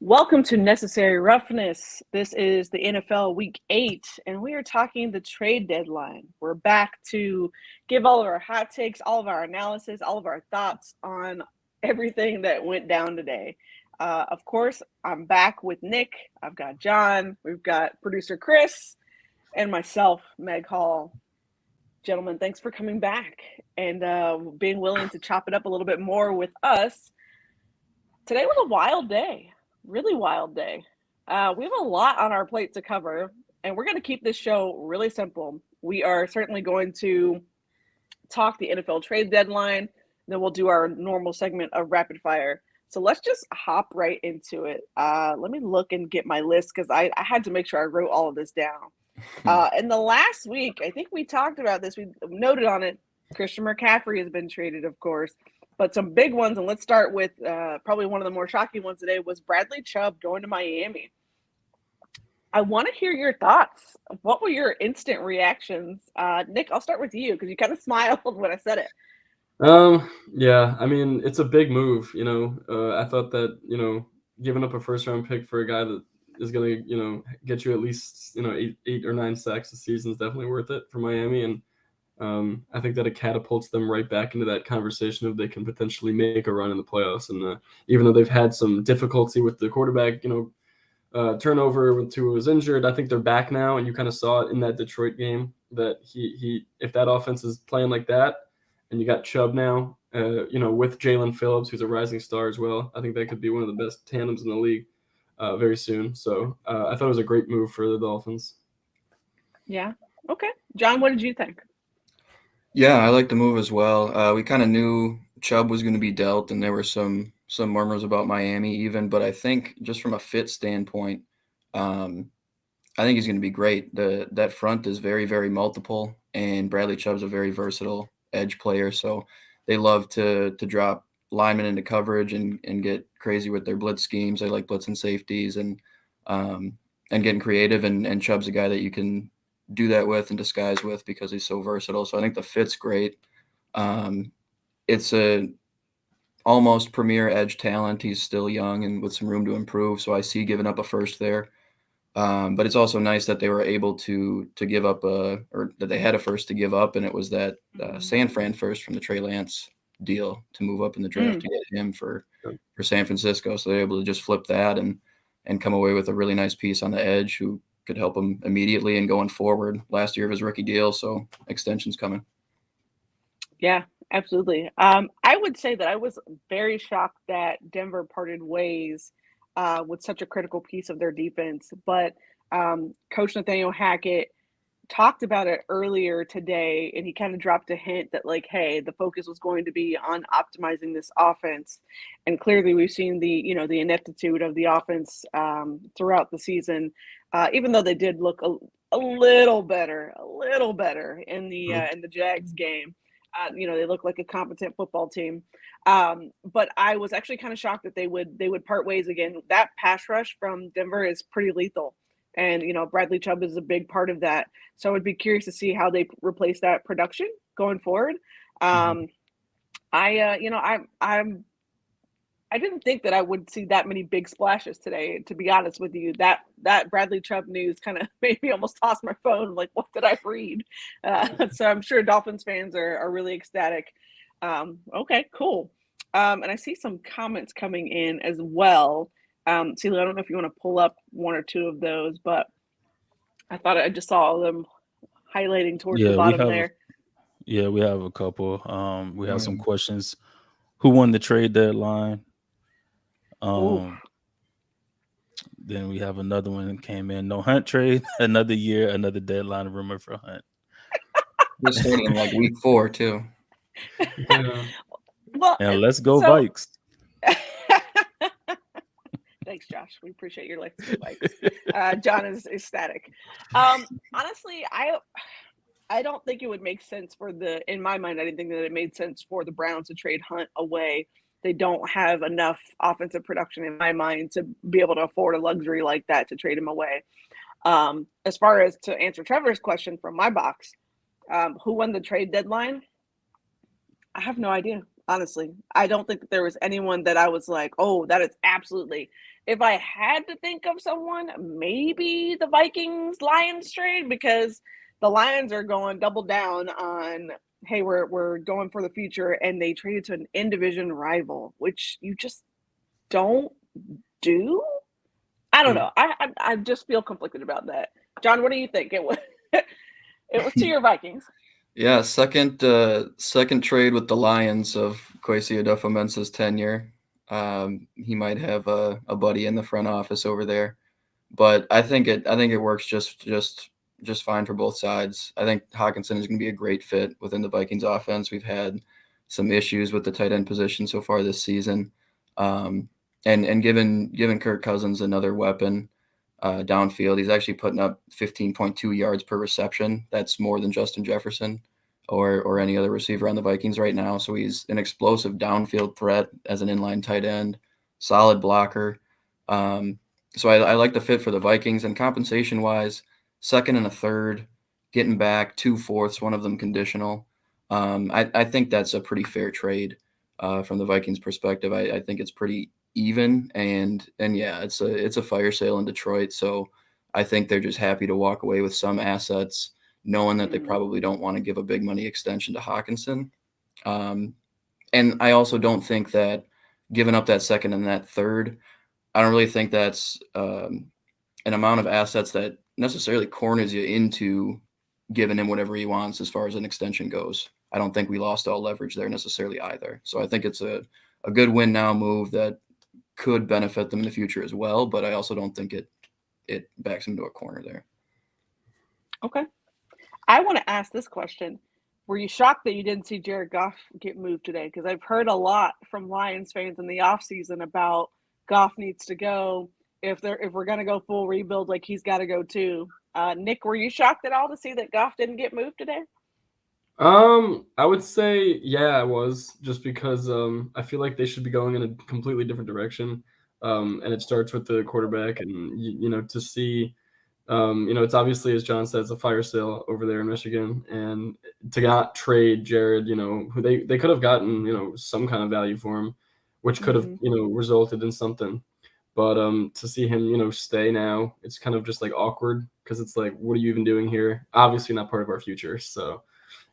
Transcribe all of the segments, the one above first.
Welcome to Necessary Roughness. This is the NFL Week 8, and we are talking the trade deadline. We're back to give all of our hot takes, all of our analysis, all of our thoughts on everything that went down today. Of course, I'm back with Nick. I've got John. We've got producer Chris and myself, Meg Hall. Gentlemen, thanks for coming back and being willing to chop it up a little bit more with us. Today was a wild day. Really wild day. We have a lot on our plate to cover, and we're going to keep this show really simple. We are certainly going to talk the NFL trade deadline, then we'll do our normal segment of rapid fire. So let's just hop right into it. Let me look and get my list because I had to make sure I wrote all of this down. In the last week, I think we talked about this. We noted on it. Christian McCaffrey has been traded, of course. But some big ones, and let's start with probably one of the more shocking ones today, was Bradley Chubb going to Miami. I want to hear your thoughts. What were your instant reactions? Nick, I'll start with you because you kind of smiled when I said it. Yeah, I mean, it's a big move, I thought that, giving up a first-round pick for a guy that is going to, get you at least, eight or nine sacks this season is definitely worth it for Miami. And I think that it catapults them right back into that conversation of they can potentially make a run in the playoffs. And even though they've had some difficulty with the quarterback, turnover when Tua was injured, I think they're back now. And you kind of saw it in that Detroit game that he if that offense is playing like that, and you got Chubb now, with Jalen Phillips, who's a rising star as well, I think that could be one of the best tandems in the league very soon. So I thought it was a great move for the Dolphins. Yeah. Okay. John, what did you think? Yeah, I like the move as well. We kind of knew Chubb was going to be dealt, and there were some murmurs about Miami even. But I think just from a fit standpoint, I think he's going to be great. That front is very, very multiple, and Bradley Chubb's a very versatile edge player. So they love to drop linemen into coverage and get crazy with their blitz schemes. They like blitzing safeties and getting creative. And Chubb's a guy that you can do that with and disguise with because he's so versatile. So I think the fit's great. It's a almost premier edge talent. He's still young and with some room to improve. So I see giving up a first there. But it's also nice that they were able to give up or that they had a first to give up, and it was that San Fran first from the Trey Lance deal to move up in the draft to get him for San Francisco. So they're able to just flip that and come away with a really nice piece on the edge who could help him immediately and going forward. Last year of his rookie deal, so extension's coming. Yeah, absolutely. I would say that I was very shocked that Denver parted ways with such a critical piece of their defense. But Coach Nathaniel Hackett talked about it earlier today, and he kind of dropped a hint that, like, hey, the focus was going to be on optimizing this offense. And clearly we've seen the ineptitude of the offense throughout the season, even though they did look a little better in the Jags game. They look like a competent football team. But I was actually kind of shocked that they would part ways again. That pass rush from Denver is pretty lethal. And, Bradley Chubb is a big part of that. So I would be curious to see how they replace that production going forward. I didn't think that I would see that many big splashes today, to be honest with you. That Bradley Chubb news kind of made me almost toss my phone. Like, what did I read? So I'm sure Dolphins fans are really ecstatic. Okay, cool. And I see some comments coming in as well. Celia, I don't know if you want to pull up one or two of those, but I thought I just saw them highlighting towards the bottom there. Yeah, we have a couple. We have some questions. Who won the trade deadline? Then we have another one that came in. No Hunt trade. Another year, another deadline rumor for Hunt. This started in like week 4 too. Yeah. Well, and let's go Vikes. Thanks, Josh. We appreciate your Let's Go Vikes. John is ecstatic. Honestly, I don't think it would make sense in my mind, I didn't think that it made sense for the Browns to trade Hunt away. They don't have enough offensive production in my mind to be able to afford a luxury like that to trade him away. As far as to answer Trevor's question from my box, who won the trade deadline? I have no idea. honestly. I don't think that there was anyone that I was like, oh, that is absolutely. If I had to think of someone, maybe the Vikings Lions trade, because the Lions are going double down on, hey, we're going for the future, and they traded to an in division rival, which you just don't do. I don't know. I just feel conflicted about that. John, what do you think? It was it was to your Vikings. Yeah, second trade with the Lions of Kwesi Adofo-Mensah's tenure. He might have a buddy in the front office over there, but I think it works just fine for both sides. I think Hawkinson is going to be a great fit within the Vikings offense. We've had some issues with the tight end position so far this season, and given Kirk Cousins another weapon downfield. He's actually putting up 15.2 yards per reception. That's more than Justin Jefferson or any other receiver on the Vikings right now. So he's an explosive downfield threat as an inline tight end, solid blocker. So I like the fit for the Vikings. And compensation-wise, second and a third, getting back 2/4, one of them conditional. I think that's a pretty fair trade from the Vikings' perspective. I think it's pretty even, and yeah, it's a fire sale in Detroit. So I think they're just happy to walk away with some assets, knowing that they probably don't want to give a big money extension to Hawkinson. And I also don't think that giving up that second and that third, I don't really think that's an amount of assets that necessarily corners you into giving him whatever he wants as far as an extension goes. I don't think we lost all leverage there necessarily either. So I think it's a good win now move that could benefit them in the future as well, but I also don't think it backs them to a corner there. Okay. I want to ask this question. Were you shocked that you didn't see Jared Goff get moved today? Because I've heard a lot from Lions fans in the offseason about Goff needs to go. If we're going to go full rebuild, like he's got to go too. Nick, were you shocked at all to see that Goff didn't get moved today? I would say, yeah, I was, just because I feel like they should be going in a completely different direction. And it starts with the quarterback, and to see, it's obviously, as John says, a fire sale over there in Michigan, and to not trade Jared, who they could have gotten, some kind of value for him, which could have, resulted in something. But to see him, stay now, it's kind of just like awkward, because it's like, what are you even doing here? Obviously not part of our future. So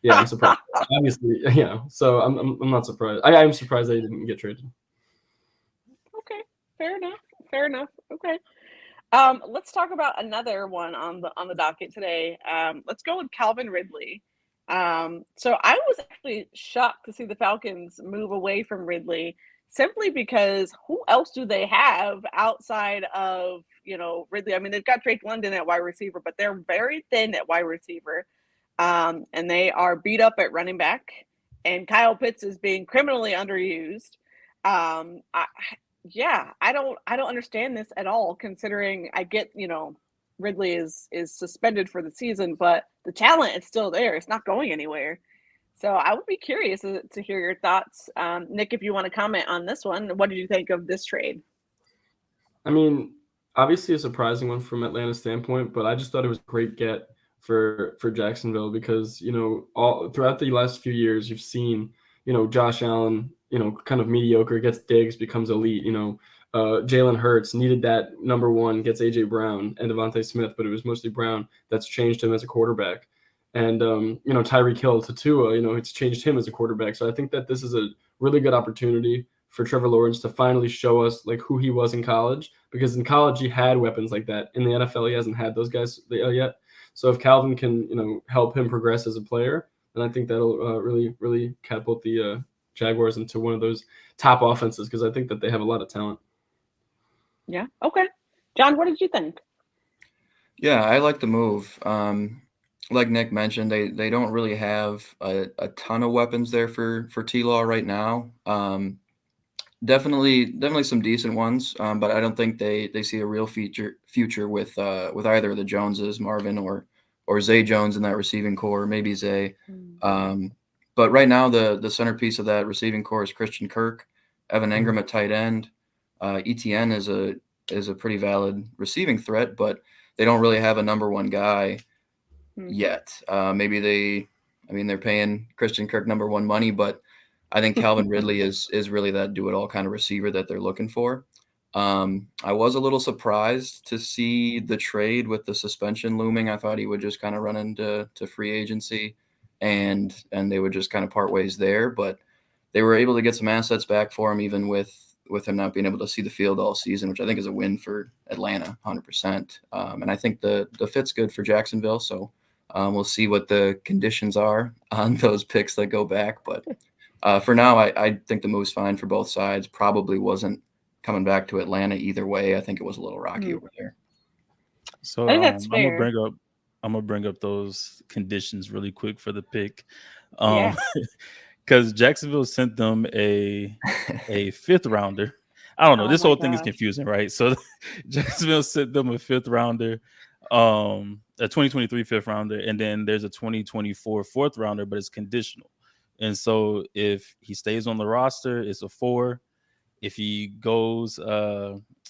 yeah, I'm surprised. Obviously, so I'm not surprised. I'm surprised they didn't get traded. Okay, fair enough. Okay. Let's talk about another one on the docket today. Let's go with Calvin Ridley. So I was actually shocked to see the Falcons move away from Ridley, simply because who else do they have outside of Ridley? I mean, they've got Drake London at wide receiver, but they're very thin at wide receiver, and they are beat up at running back. And Kyle Pitts is being criminally underused. I don't understand this at all, considering I get, Ridley is suspended for the season, but the talent is still there. It's not going anywhere. So I would be curious to hear your thoughts. Nick, if you want to comment on this one, what did you think of this trade? I mean, obviously a surprising one from Atlanta's standpoint, but I just thought it was a great get for Jacksonville, because, all throughout the last few years, you've seen, Josh Allen, kind of mediocre, gets Diggs, becomes elite, Jalen Hurts needed that number one, gets A.J. Brown and Devontae Smith, but it was mostly Brown that's changed him as a quarterback. And, Tyreek Hill to Tua, it's changed him as a quarterback. So I think that this is a really good opportunity for Trevor Lawrence to finally show us like who he was in college, because in college he had weapons like that. In the NFL, he hasn't had those guys yet. So if Calvin can, help him progress as a player, then I think that'll really, really catapult the Jaguars into one of those top offenses, because I think that they have a lot of talent. Yeah. Okay. John, what did you think? Yeah, I like the move. Like Nick mentioned, they don't really have a ton of weapons there for T-Law right now. Definitely some decent ones, but I don't think they see a real future with either of the Joneses, Marvin or Zay Jones in that receiving core, maybe Zay. But right now the centerpiece of that receiving core is Christian Kirk, Evan Engram at tight end. ETN is a pretty valid receiving threat, but they don't really have a number one guy yet. Maybe they're paying Christian Kirk number one money, but I think Calvin Ridley is really that do-it-all kind of receiver that they're looking for. I was a little surprised to see the trade with the suspension looming. I thought he would just kind of run into free agency and they would just kind of part ways there. But they were able to get some assets back for him, even with him not being able to see the field all season, which I think is a win for Atlanta, 100%. And I think the fit's good for Jacksonville. So we'll see what the conditions are on those picks that go back. But for now, I think the move's fine for both sides. Probably wasn't coming back to Atlanta either way. I think it was a little rocky over there. So I think that's I'm fair. gonna bring up those conditions really quick for the pick. Yeah. Because Jacksonville sent them a 5th rounder. I don't know. Oh This my whole thing is gosh. confusing, right? So Jacksonville sent them a 5th rounder, a 2023 5th rounder, and then there's a 2024 4th rounder, but it's conditional. And so if he stays on the roster, it's a 4. If he goes,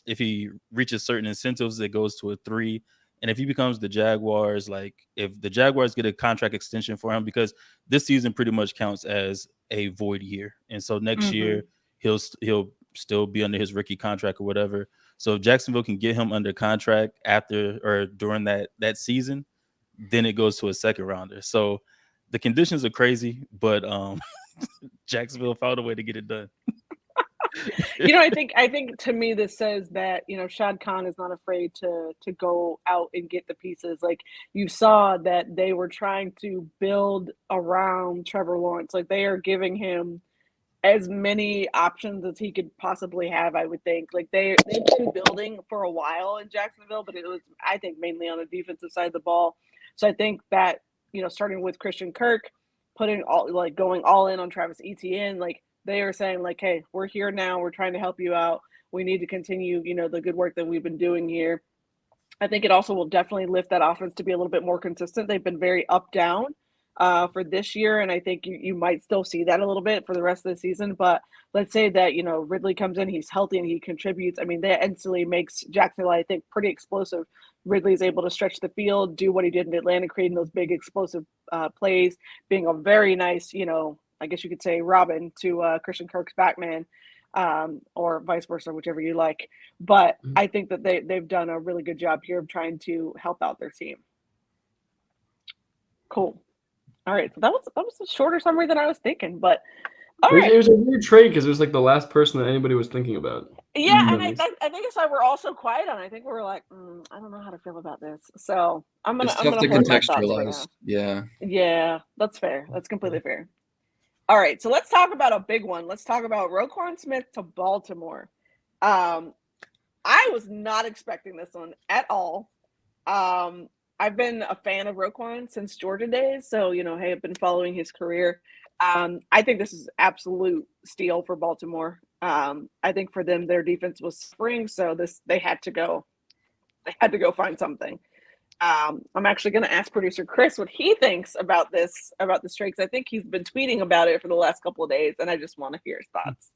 if he reaches certain incentives, it goes to a 3. And if he becomes the Jaguars, like if the Jaguars get a contract extension for him, because this season pretty much counts as a void year, and so next year he'll still be under his rookie contract or whatever. So if Jacksonville can get him under contract after or during that season, then it goes to a 2nd rounder. So the conditions are crazy, but Jacksonville found a way to get it done. I think to me this says that Shad Khan is not afraid to go out and get the pieces. Like you saw that they were trying to build around Trevor Lawrence. Like they are giving him as many options as he could possibly have. I would think. Like they've been building for a while in Jacksonville, but it was I think mainly on the defensive side of the ball. So I think that starting with Christian Kirk, going all in on Travis Etienne, like. They are saying like, hey, we're here now. We're trying to help you out. We need to continue, the good work that we've been doing here. I think it also will definitely lift that offense to be a little bit more consistent. They've been very up down for this year, and I think you might still see that a little bit for the rest of the season. But let's say that Ridley comes in, he's healthy, and he contributes. I mean, that instantly makes Jacksonville, I think, pretty explosive. Ridley's able to stretch the field, do what he did in Atlanta, creating those big explosive plays, being a very nice, I guess you could say Robin to Christian Kirk's Batman, or vice versa, whichever you like. But I think that they've done a really good job here of trying to help out their team. Cool. All right, so that was a shorter summary than I was thinking, but all right. It was a weird trade because it was like the last person that anybody was thinking about. Yeah, and I think it's why we're all so quiet on it. I think we're like, I don't know how to feel about this. So I'm gonna It's tough to hold my thoughts for now. contextualize. Yeah, that's fair. That's completely fair. All right, so let's talk about a big one. Let's talk about Roquan Smith to Baltimore. I was not expecting this one at all. I've been a fan of Roquan since Georgia days, so hey, I've been following his career. I think this is absolute steal for Baltimore. I think for them, their defense was spring, so they had to go find something. I'm actually going to ask producer Chris what he thinks about this trade, because I think he's been tweeting about it for the last couple of days, and I just want to hear his thoughts.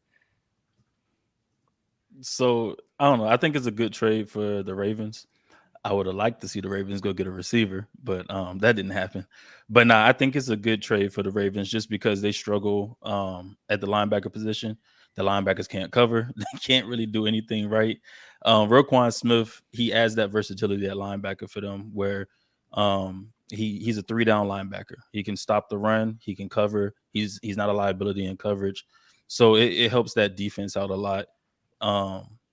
So I don't know. I think it's a good trade for the Ravens. I would have liked to see the Ravens go get a receiver, but that didn't happen. But I think it's a good trade for the Ravens just because they struggle at the linebacker position. The linebackers can't cover. They can't really do anything right. Roquan Smith, he adds that versatility at linebacker for them where he's a 3-down linebacker. He can stop the run. He can cover. He's not a liability in coverage. So it helps that defense out a lot.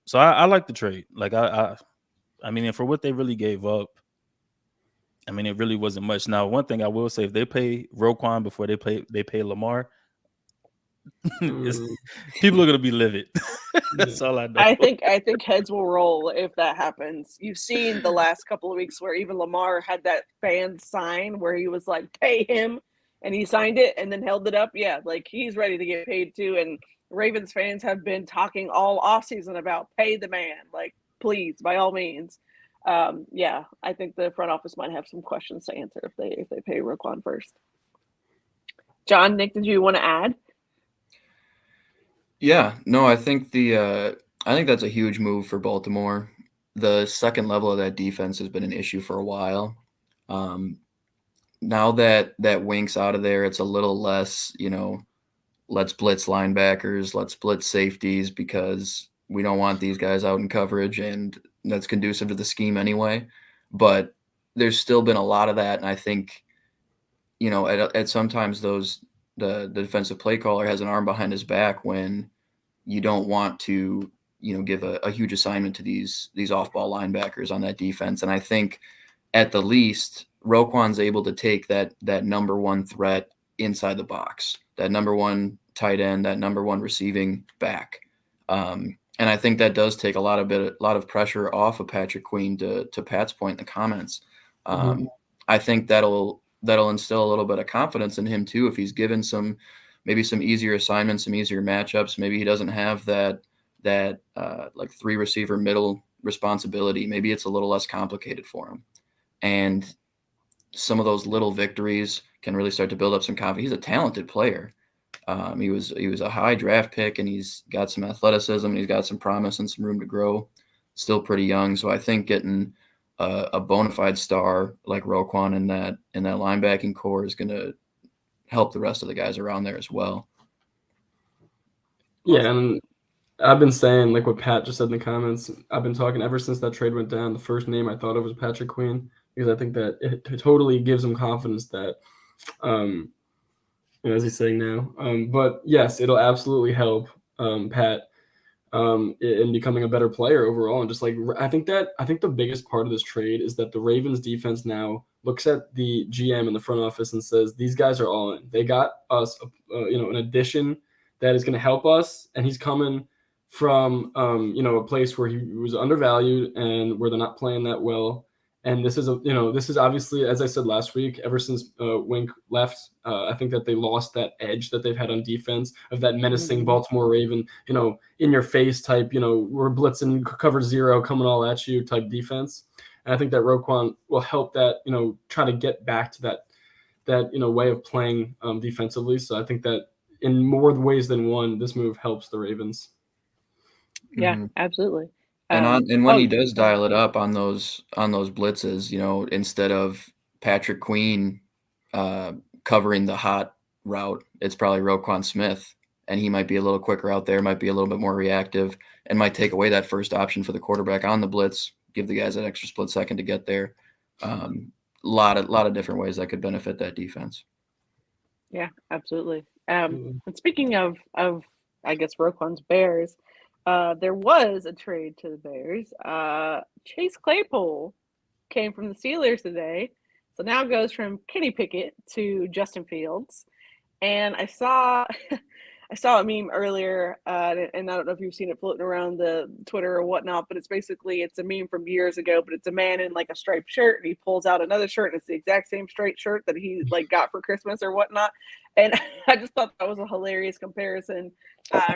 So I like the trade. Like I mean, and for what they really gave up, I mean, it really wasn't much. Now, one thing I will say, if they pay Roquan before they pay Lamar, people are going to be livid. That's all I know. I think heads will roll if that happens. You've seen the last couple of weeks where even Lamar had that fan sign where he was like, pay him, and he signed it and then held it up. Yeah, like he's ready to get paid too. And Ravens fans have been talking all offseason about pay the man, like please, by all means. Yeah, I think the front office might have some questions to answer if they pay Roquan first. John, Nick, did you want to add? Yeah, no, I think that's a huge move for Baltimore. The second level of that defense has been an issue for a while. Now that Wink's out of there, it's a little less, let's blitz linebackers, let's blitz safeties because we don't want these guys out in coverage, and that's conducive to the scheme anyway. But there's still been a lot of that, and I think, at sometimes the defensive play caller has an arm behind his back when you don't want to, give a huge assignment to these off-ball linebackers on that defense. And I think at the least, Roquan's able to take that number one threat inside the box, that number one tight end, that number one receiving back. And I think that does take a lot of pressure off of Patrick Queen, to Pat's point in the comments. I think that'll instill a little bit of confidence in him too, if he's given maybe some easier assignments, some easier matchups. Maybe he doesn't have that like 3 receiver middle responsibility. Maybe it's a little less complicated for him. And some of those little victories can really start to build up some confidence. He's a talented player. He was a high draft pick, and he's got some athleticism, and he's got some promise and some room to grow. Still pretty young. So I think getting a bona fide star like Roquan in that linebacking core is going to help the rest of the guys around there as well. Yeah, and I've been saying, like what Pat just said in the comments, I've been talking ever since that trade went down. The first name I thought of was Patrick Queen, because I think that it totally gives him confidence that, as he's saying now. But yes, it'll absolutely help Pat in becoming a better player overall. And just like, I think the biggest part of this trade is that the Ravens defense now looks at the GM in the front office and says, these guys are all in. They got us, an addition that is going to help us. And he's coming from, a place where he was undervalued and where they're not playing that well. And this is obviously, as I said last week, ever since Wink left, I think that they lost that edge that they've had on defense of that menacing Baltimore Raven, in your face type, we're blitzing cover 0 coming all at you type defense. And I think that Roquan will help that, try to get back to that way of playing defensively. So I think that in more ways than one, this move helps the Ravens. Yeah, absolutely. And when he does dial it up on those blitzes, instead of Patrick Queen covering the hot route, it's probably Roquan Smith, and he might be a little quicker out there, might be a little bit more reactive, and might take away that first option for the quarterback on the blitz, give the guys that extra split second to get there. Lot of different ways that could benefit that defense. Yeah, absolutely. And speaking of I guess Roquan's Bears, there was a trade to the Bears. Chase Claypool came from the Steelers today, so now goes from Kenny Pickett to Justin Fields. And I saw a meme earlier, and I don't know if you've seen it floating around the Twitter or whatnot, but it's a meme from years ago, but it's a man in like a striped shirt, and he pulls out another shirt, and it's the exact same straight shirt that he like got for Christmas or whatnot. And I just thought that was a hilarious comparison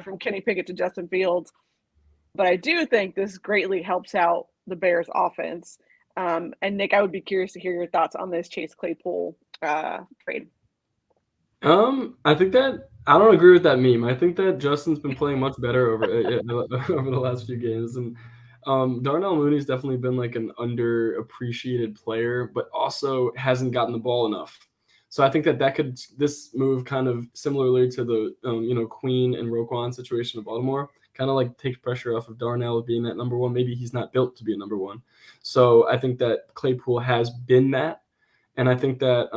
from Kenny Pickett to Justin Fields. But I do think this greatly helps out the Bears offense. And Nick, I would be curious to hear your thoughts on this Chase Claypool trade. I think that I don't agree with that meme. I think that Justin's been playing much better over the last few games, and Darnell Mooney's definitely been like an underappreciated player, but also hasn't gotten the ball enough. So I think that this move kind of similarly to the Queen and Roquan situation of Baltimore kind of like takes pressure off of Darnell being that number one. Maybe he's not built to be a number one. So I think that Claypool has been that, and I think that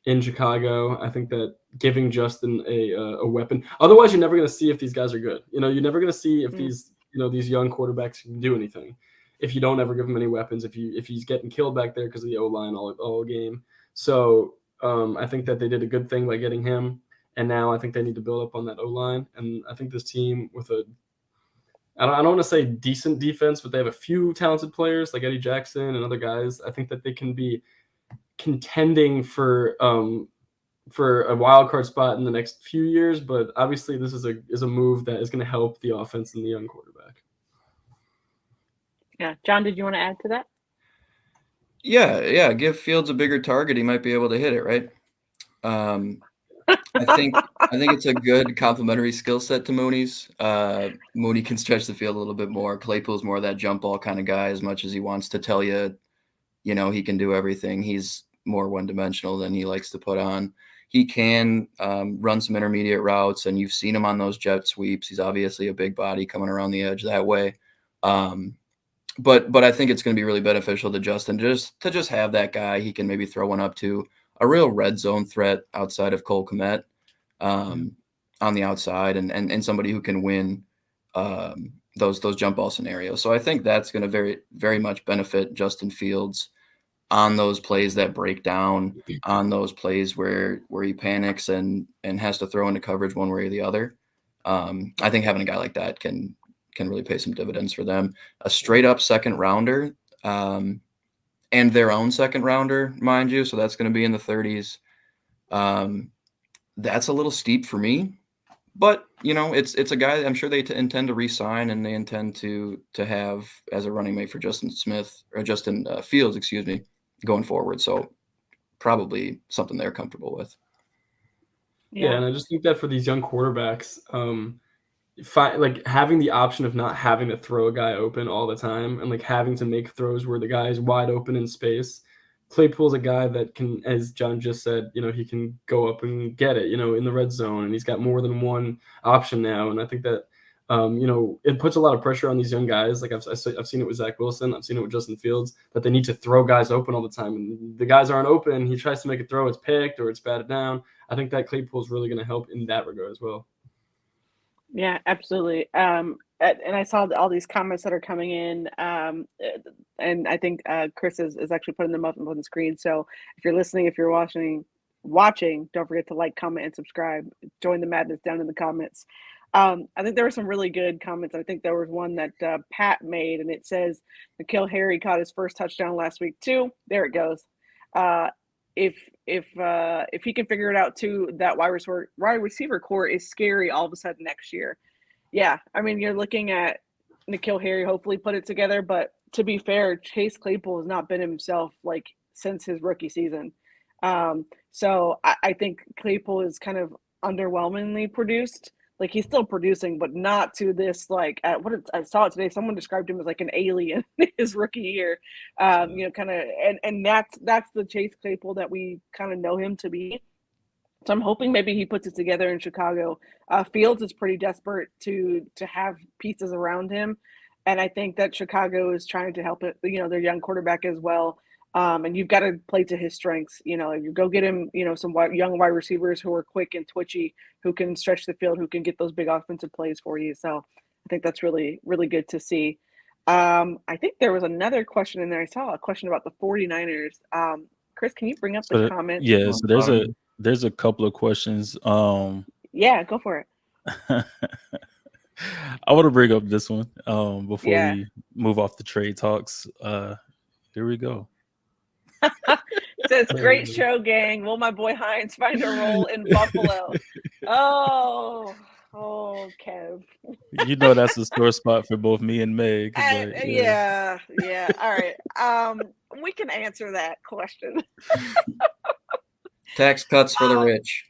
in Chicago, I think that giving Justin a weapon. Otherwise, you're never going to see if these guys are good. You're never going to see if these young quarterbacks can do anything if you don't ever give him any weapons. If he's getting killed back there because of the O-line all game. So I think that they did a good thing by getting him, and now I think they need to build up on that O-line. And I think this team with I don't want to say decent defense, but they have a few talented players like Eddie Jackson and other guys. I think that they can be contending for a wild card spot in the next few years, but obviously this is a move that is going to help the offense and the young quarterback. Yeah, John, did you want to add to that? Yeah. Give Fields a bigger target; he might be able to hit it, right? I think it's a good complementary skill set to Mooney's. Mooney can stretch the field a little bit more. Claypool's more of that jump ball kind of guy. As much as he wants to tell you, he can do everything, he's more one-dimensional than he likes to put on. he can run some intermediate routes, and you've seen him on those jet sweeps. He's obviously a big body coming around the edge that way. But I think it's going to be really beneficial to Justin to just have that guy he can maybe throw one up to, a real red zone threat outside of Cole Kmet on the outside, and somebody who can win those jump ball scenarios. So I think that's going to very, very much benefit Justin Fields on those plays that break down, on those plays where he panics and has to throw into coverage one way or the other. I think having a guy like that can really pay some dividends for them. A straight up second rounder, and their own second rounder, mind you. So that's going to be in the 30s. That's a little steep for me, but it's a guy I'm sure they intend to re-sign, and they intend to have as a running mate for Justin Fields, excuse me, going forward. So probably something they're comfortable with. Yeah, and I just think that for these young quarterbacks, like having the option of not having to throw a guy open all the time and like having to make throws where the guy is wide open in space. Claypool's a guy that can, as John just said, he can go up and get it, in the red zone, and he's got more than one option now. And I think that, it puts a lot of pressure on these young guys. Like I've seen it with Zach Wilson. I've seen it with Justin Fields, that they need to throw guys open all the time. And the guys aren't open. He tries to make a throw. It's picked or it's batted down. I think that Claypool's really going to help in that regard as well. Yeah, absolutely. And I saw all these comments that are coming in, and I think Chris is actually putting them up on the screen. So if you're listening, if you're watching, don't forget to like, comment, and subscribe. Join the madness down in the comments. I think there were some really good comments. I think there was one that Pat made, and it says, N'Keal Harry caught his first touchdown last week too. There it goes. If he can figure it out too, that wide receiver core is scary all of a sudden next year. Yeah, I mean, you're looking at N'Keal Harry hopefully put it together, but to be fair, Chase Claypool has not been himself like since his rookie season. So I think Claypool is kind of underwhelmingly produced. Like he's still producing, but not to this like I saw it today. Someone described him as like an alien his rookie year. Kind of, and that's the Chase Claypool that we kind of know him to be. So I'm hoping maybe he puts it together in Chicago. Fields is pretty desperate to have pieces around him, and I think that Chicago is trying to help it. Their young quarterback as well. And you've got to play to his strengths. You go get him, some young wide receivers who are quick and twitchy, who can stretch the field, who can get those big offensive plays for you. So I think that's really, really good to see. I think there was another question in there. I saw a question about the 49ers. Chris, can you bring up the comment? Yeah, so there's a couple of questions. Yeah, go for it. I want to bring up this one before we move off the trade talks. Here we go. It says, great show, gang. Will my boy Hines find a role in Buffalo? Oh, Kev. That's a sore spot for both me and Meg. But, yeah. All right. We can answer that question. Tax cuts for the rich.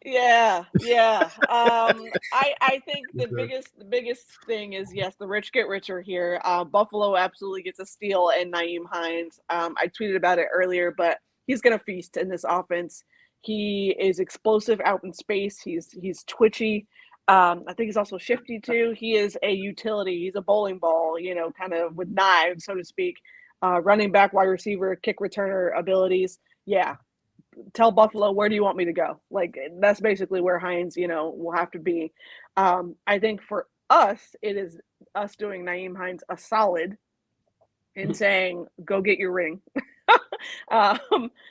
Yeah. I think the biggest thing is, yes, the rich get richer here. Buffalo absolutely gets a steal in Nyheim Hines. I tweeted about it earlier, but he's going to feast in this offense. He is explosive out in space. He's twitchy. I think he's also shifty too. He is a utility. He's a bowling ball, kind of with knives, so to speak. Running back, wide receiver, kick returner abilities. Yeah. Tell Buffalo, where do you want me to go? Like, that's basically where Hines, will have to be. I think for us, it is us doing Nyheim Hines a solid in saying, go get your ring.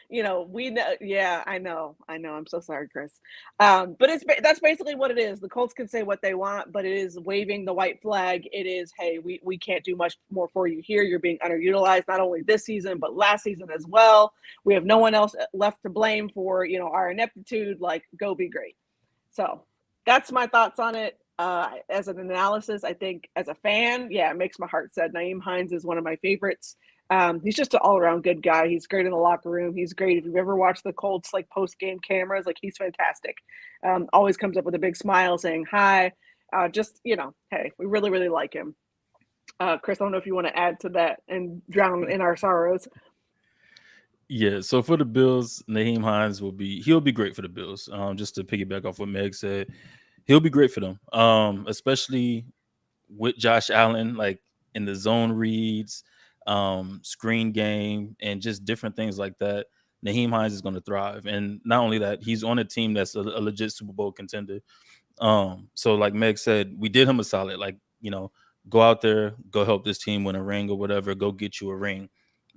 We know. Yeah, I know. I'm so sorry, Chris. But that's basically what it is. The Colts can say what they want, but it is waving the white flag. It is, hey, we can't do much more for you here. You're being underutilized, not only this season, but last season as well. We have no one else left to blame for, our ineptitude. Like, go be great. So that's my thoughts on it. As an analysis, I think as a fan, yeah, it makes my heart sad. Nyheim Hines is one of my favorites. He's just an all-around good guy. He's great in the locker room. He's great. If you've ever watched the Colts like post-game cameras, like he's fantastic. Always comes up with a big smile saying hi. Hey, we really, really like him. Chris, I don't know if you want to add to that and drown in our sorrows. Yeah, so for the Bills, Naheem Hines he'll be great for the Bills. Just to piggyback off what Meg said, he'll be great for them. Especially with Josh Allen, like in the zone reads, screen game, and just different things like that. Naheem Hines is going to thrive, and not only that, he's on a team that's a legit Super Bowl contender. So like Meg said, we did him a solid. Like, go out there, go help this team win a ring or whatever. Go get you a ring,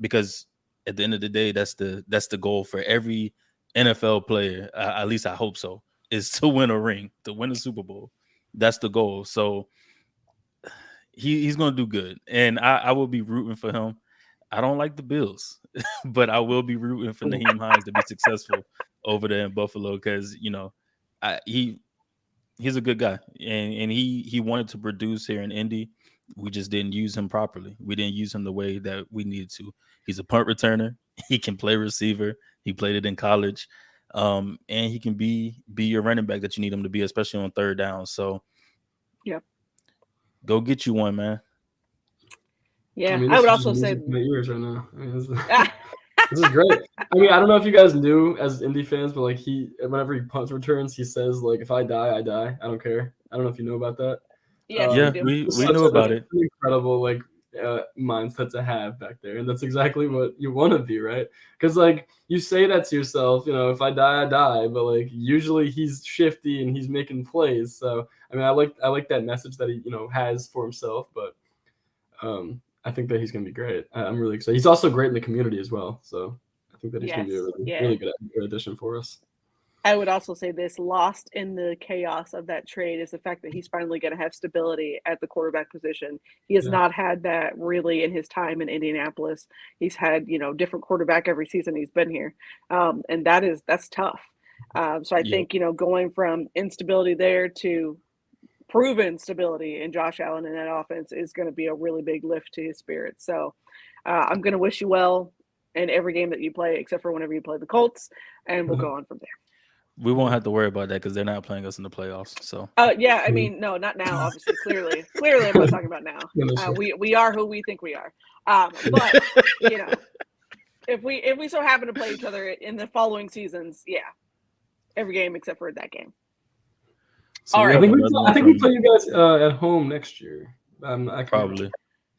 because at the end of the day, that's the goal for every NFL player. At least I hope so. Is to win a ring, to win a Super Bowl. That's the goal. So he's going to do good, and I will be rooting for him. I don't like the Bills, but I will be rooting for Naheem Hines to be successful over there in Buffalo, because he's a good guy, and he wanted to produce here in Indy. We just didn't use him properly. We didn't use him the way that we needed to. He's a punt returner. He can play receiver. He played it in college, and he can be your running back that you need him to be, especially on third down. So, Yep. Go get you one, man. Yeah, I mean, I would is also just say music to my ears right now. I mean, this is great. I mean, I don't know if you guys knew as Indie fans, but like whenever he punt returns, he says like, "If I die, I die. I don't care." I don't know if you know about that. yes, Yeah, we do. we know about it. That's an incredible like mindset to have back there, and that's exactly what you want to be, right? Because like you say that to yourself, if I die, I die. But like usually he's shifty and he's making plays. So I mean, I like that message that he has for himself, but I think that he's going to be great. I'm really excited. He's also great in the community as well. So I think that he's going to be a really good addition for us. I would also say this: lost in the chaos of that trade is the fact that he's finally going to have stability at the quarterback position. He has not had that really in his time in Indianapolis. He's had, different quarterback every season he's been here. And that's tough. So I think, going from instability there to proven stability in Josh Allen in that offense is going to be a really big lift to his spirit. So I'm going to wish you well in every game that you play, except for whenever you play the Colts, and we'll go on from there. We won't have to worry about that because they're not playing us in the playoffs. So yeah, I mean, no, not now. Obviously, clearly, I'm not talking about now. We are who we think we are. But if we so happen to play each other in the following seasons, yeah, every game except for that game. So all right, I think we play you guys at home next year. Probably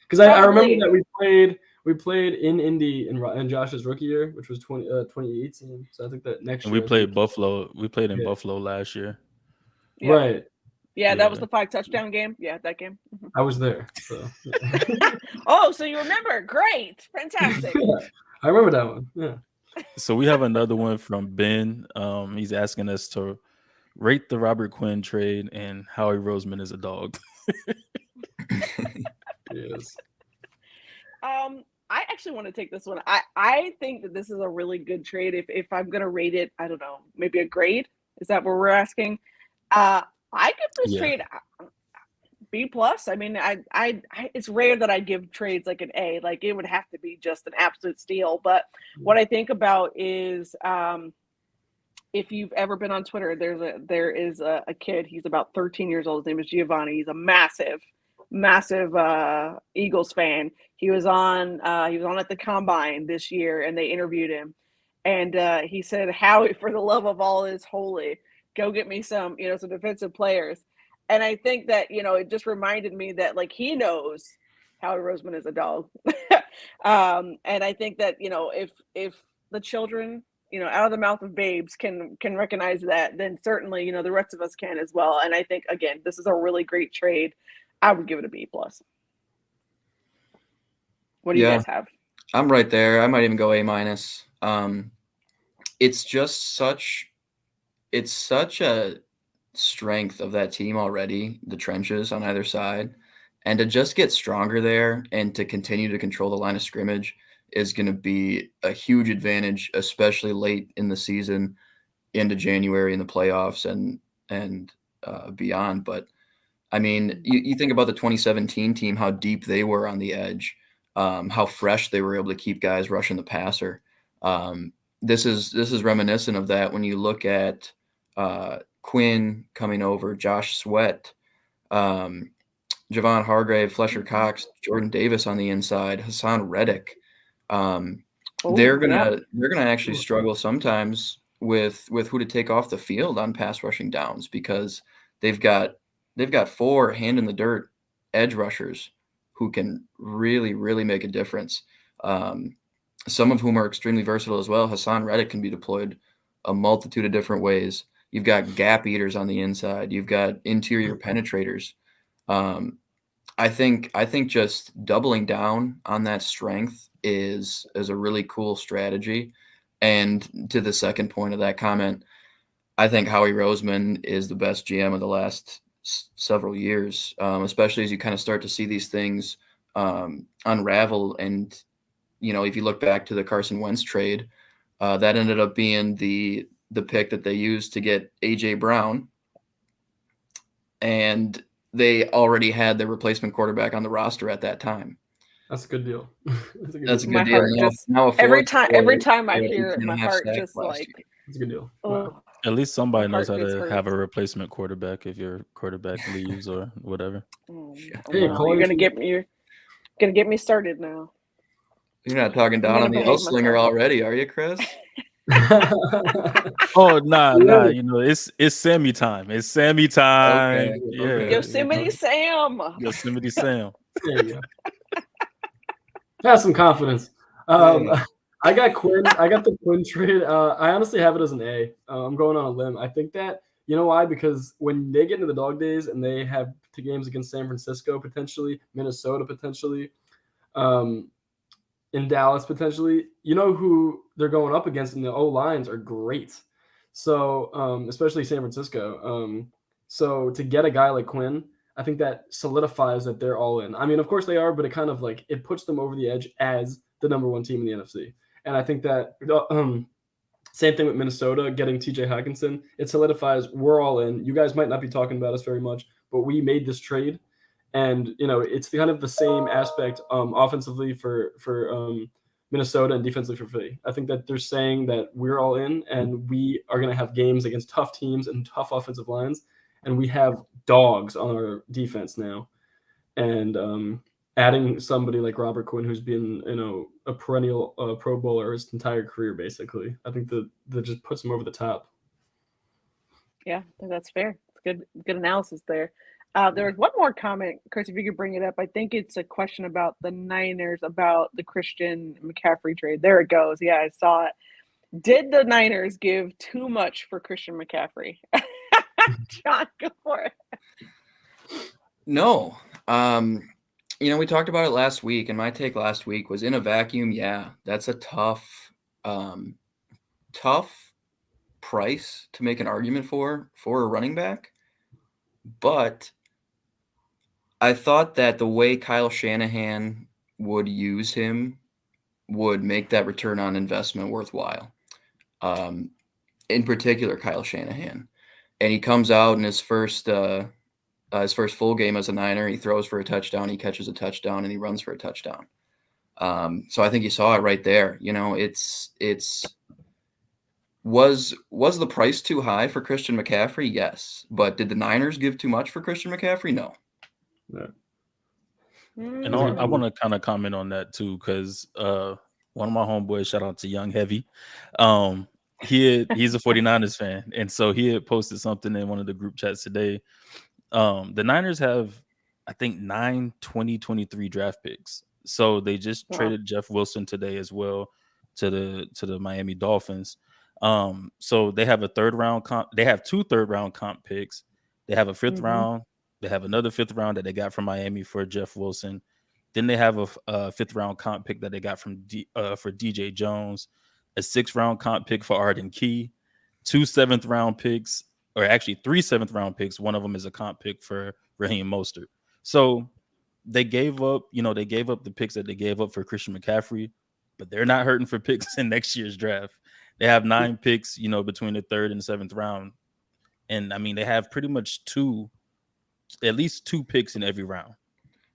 because I remember that we played in Indy in Josh's rookie year, which was 2018. So I think that next year we played Buffalo. We played in Buffalo last year. Yeah. Right. Yeah, that was the 5 touchdown game. Yeah, that game. Mm-hmm. I was there. So. Oh, so you remember? Great, fantastic. Yeah, I remember that one. Yeah. So we have another one from Ben. He's asking us to rate the Robert Quinn trade and Howie Roseman is a dog. Yes. I actually want to take this one. I think that this is a really good trade. If I'm gonna rate it, I don't know, maybe a grade. Is that what we're asking? I give this trade B+. I mean, I it's rare that I give trades like an A. Like it would have to be just an absolute steal. But what I think about is if you've ever been on Twitter, there is a kid. He's about 13 years old. His name is Giovanni. He's a massive Eagles fan. He was on at the Combine this year, and they interviewed him, and he said, "Howie, for the love of all is holy, go get me some defensive players." And I think that it just reminded me that like he knows Howie Roseman is a dog, and I think that if the children out of the mouth of babes can recognize that, then certainly the rest of us can as well. And I think again, this is a really great trade. I would give it a B+. What do you guys have? I'm right there. I might even go A-. It's just such a strength of that team already, the trenches on either side, and to just get stronger there and to continue to control the line of scrimmage is going to be a huge advantage, especially late in the season into January in the playoffs and beyond. But I mean, you think about the 2017 team, how deep they were on the edge, how fresh they were able to keep guys rushing the passer. This is reminiscent of that when you look at Quinn coming over, Josh Sweat, Javon Hargrave, Fletcher Cox, Jordan Davis on the inside, Hassan Reddick. they're gonna actually struggle sometimes with who to take off the field on pass rushing downs because they've got 4 hand in the dirt edge rushers who can really, really make a difference. Some of whom are extremely versatile as well. Hassan Reddick can be deployed a multitude of different ways. You've got gap eaters on the inside. You've got interior penetrators. I think just doubling down on that strength is a really cool strategy. And to the second point of that comment, I think Howie Roseman is the best GM of the last several years, especially as you kind of start to see these things unravel. And, if you look back to the Carson Wentz trade, that ended up being the pick that they used to get A.J. Brown. And they already had their replacement quarterback on the roster at that time. That's a good deal. That's a good deal. Now every time I hear it, my heart just like. It's a good deal. Wow. At least somebody knows how to hurts. have a replacement quarterback if your quarterback leaves or whatever. Hey, you're gonna get me started now. You're not talking down on the L-slinger already, are you, Chris? Oh nah. It's Sammy time. It's Sammy time. Okay. Yeah. Okay. Yosemite Sam. Yosemite Sam. There you go. Have some confidence. I got Quinn. I got the Quinn trade. I honestly have it as an A. I'm going on a limb. I think that, you know why? Because when they get into the dog days and they have 2 games against San Francisco potentially, Minnesota potentially, in Dallas potentially, you know who they're going up against, and the O-lines are great. So especially San Francisco. So to get a guy like Quinn, I think that solidifies that they're all in. I mean, of course they are, but it kind of like it puts them over the edge as the number 1 team in the NFC. And I think that same thing with Minnesota getting TJ Hawkinson. It solidifies we're all in. You guys might not be talking about us very much, but we made this trade. And, it's kind of the same aspect offensively for Minnesota and defensively for Philly. I think that they're saying that we're all in and we are going to have games against tough teams and tough offensive lines. And we have dogs on our defense now. And adding somebody like Robert Quinn, who's been, a perennial Pro Bowler his entire career, basically, I think that just puts him over the top. Yeah, I think that's fair. It's good analysis there. There was one more comment, Chris, if you could bring it up. I think it's a question about the Niners, about the Christian McCaffrey trade. There it goes. Yeah, I saw it. Did the Niners give too much for Christian McCaffrey? John, go for it. No. We talked about it last week, and my take last week was in a vacuum, yeah, that's a tough price to make an argument for a running back. But I thought that the way Kyle Shanahan would use him would make that return on investment worthwhile. In particular, Kyle Shanahan. And he comes out in his first full game as a Niner. He throws for a touchdown, he catches a touchdown, and he runs for a touchdown. So I think you saw it right there. Was the price too high for Christian McCaffrey? Yes. But did the Niners give too much for Christian McCaffrey? No. Yeah. And I want to kind of comment on that too, because one of my homeboys, shout out to Young Heavy, he's a 49ers fan, and so he had posted something in one of the group chats today. The Niners have, I think, 9 2023 draft picks. So they just traded Jeff Wilson today as well to the Miami Dolphins. So they have a 3rd round comp. They have 2 3rd-round comp picks. They have a 5th round. They have another 5th round that they got from Miami for Jeff Wilson. Then they have a 5th round comp pick that they got from for DJ Jones, a 6th round comp pick for Arden Key, 2 7th round picks, or actually 3 7th round picks. One of them is a comp pick for Raheem Mostert. So they gave up the picks that they gave up for Christian McCaffrey, but they're not hurting for picks in next year's draft. They have 9 picks, between the 3rd and 7th round. And I mean, they have pretty much at least 2 picks in every round.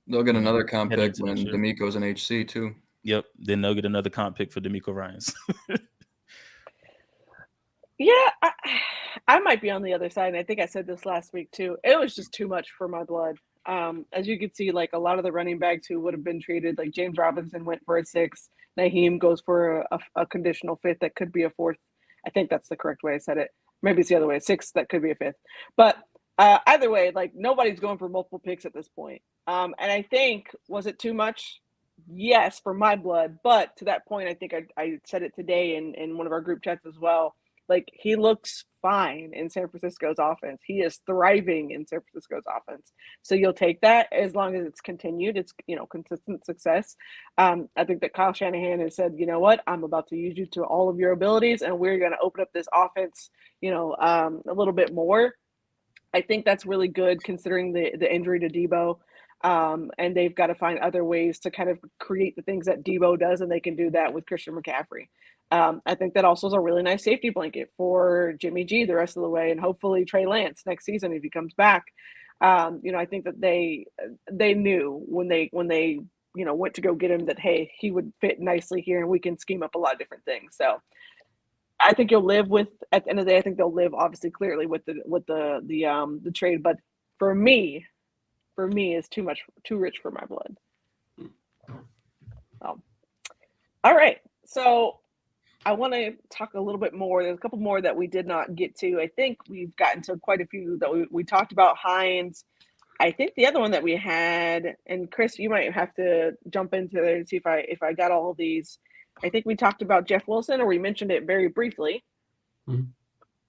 They'll get another comp pick when D'Amico's an HC too. Yep. Then they'll get another comp pick for D'Amico Ryans. Yeah, I might be on the other side. And I think I said this last week too. It was just too much for my blood. As you can see, like a lot of the running backs who would have been traded, like James Robinson went for a 6th. Naheem goes for a conditional 5th that could be a 4th. I think that's the correct way I said it. Maybe it's the other way, 6th that could be a 5th. But either way, like nobody's going for multiple picks at this point. And I think, was it too much? Yes, for my blood. But to that point, I think I said it today in one of our group chats as well. Like, he looks fine in San Francisco's offense. He is thriving in San Francisco's offense. So you'll take that as long as it's continued. It's, consistent success. I think that Kyle Shanahan has said, you know what, I'm about to use you to all of your abilities, and we're going to open up this offense, a little bit more. I think that's really good considering the injury to Debo. And they've got to find other ways to kind of create the things that Debo does, and they can do that with Christian McCaffrey. I think that also is a really nice safety blanket for Jimmy G the rest of the way, and hopefully Trey Lance next season if he comes back. I think that they knew when they went to go get him that, hey, he would fit nicely here, and we can scheme up a lot of different things. So I think you'll live with, at the end of the day, I think they'll live obviously clearly with the trade, but for me is too rich for my blood. All right, so I want to talk a little bit more. There's a couple more that we did not get to. I think we've gotten to quite a few that we talked about. Hines. I think the other one that we had, and Chris, you might have to jump into there and see if I got all of these. I think we talked about Jeff Wilson, or we mentioned it very briefly. Mm-hmm.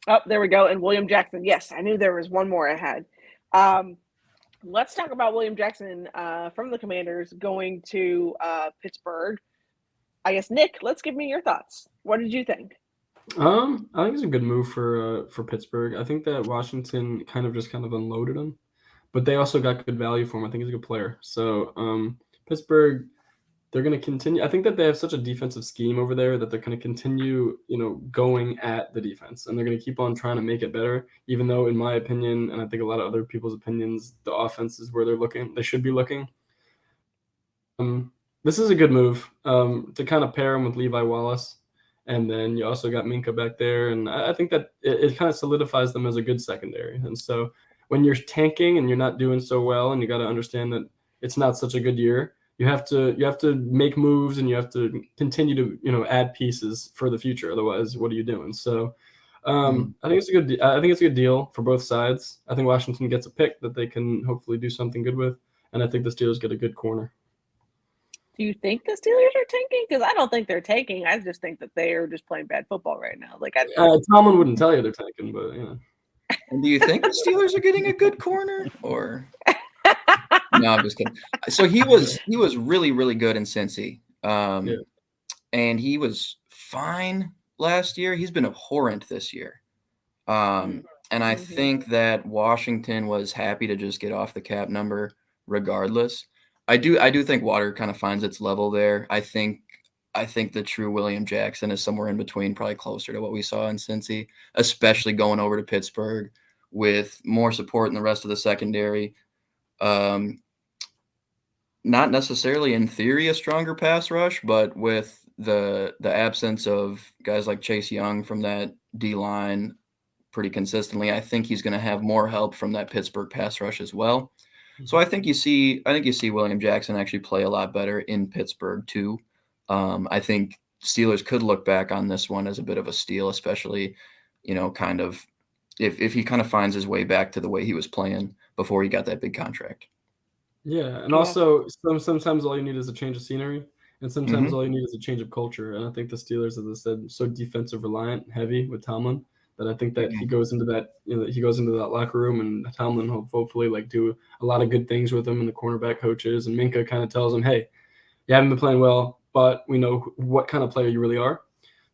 Oh, there we go. And William Jackson. Yes, I knew there was one more I had. Let's talk about William Jackson from the Commanders going to Pittsburgh. I guess, Nick, let's give me your thoughts. What did you think? I think it's a good move for Pittsburgh. I think that Washington kind of unloaded him, but they also got good value for him. I think he's a good player. So Pittsburgh, they're going to continue. I think that they have such a defensive scheme over there that they're going to continue, going at the defense, and they're going to keep on trying to make it better. Even though, in my opinion, and I think a lot of other people's opinions, the offense is where they should be looking. This is a good move to kind of pair him with Levi Wallace. And then you also got Minka back there. And I think that it kind of solidifies them as a good secondary. And so when you're tanking and you're not doing so well, and you got to understand that it's not such a good year, you have to make moves, and you have to continue to, add pieces for the future. Otherwise, what are you doing? So I think it's a good deal for both sides. I think Washington gets a pick that they can hopefully do something good with. And I think the Steelers get a good corner. Do you think the Steelers are tanking? Because I don't think they're tanking. I just think that they are just playing bad football right now. Tomlin wouldn't tell you they're tanking, but And do you think the Steelers are getting a good corner, or? No, I'm just kidding. So he was really, really good in Cincy, and he was fine last year. He's been abhorrent this year, and I think that Washington was happy to just get off the cap number regardless. I do think water kind of finds its level there. I think the true William Jackson is somewhere in between, probably closer to what we saw in Cincy, especially going over to Pittsburgh with more support in the rest of the secondary. Not necessarily in theory a stronger pass rush, but with the absence of guys like Chase Young from that D-line pretty consistently, I think he's going to have more help from that Pittsburgh pass rush as well. So I think you see William Jackson actually play a lot better in Pittsburgh too. I think Steelers could look back on this one as a bit of a steal, especially, kind of if he kind of finds his way back to the way he was playing before he got that big contract. Yeah, and also sometimes all you need is a change of scenery, and sometimes all you need is a change of culture. And I think the Steelers, as I said, so defensive reliant, heavy with Tomlin, that I think that he goes into that, he goes into that locker room, and Tomlin will hopefully do a lot of good things with him and the cornerback coaches. And Minka kind of tells him, hey, you haven't been playing well, but we know what kind of player you really are.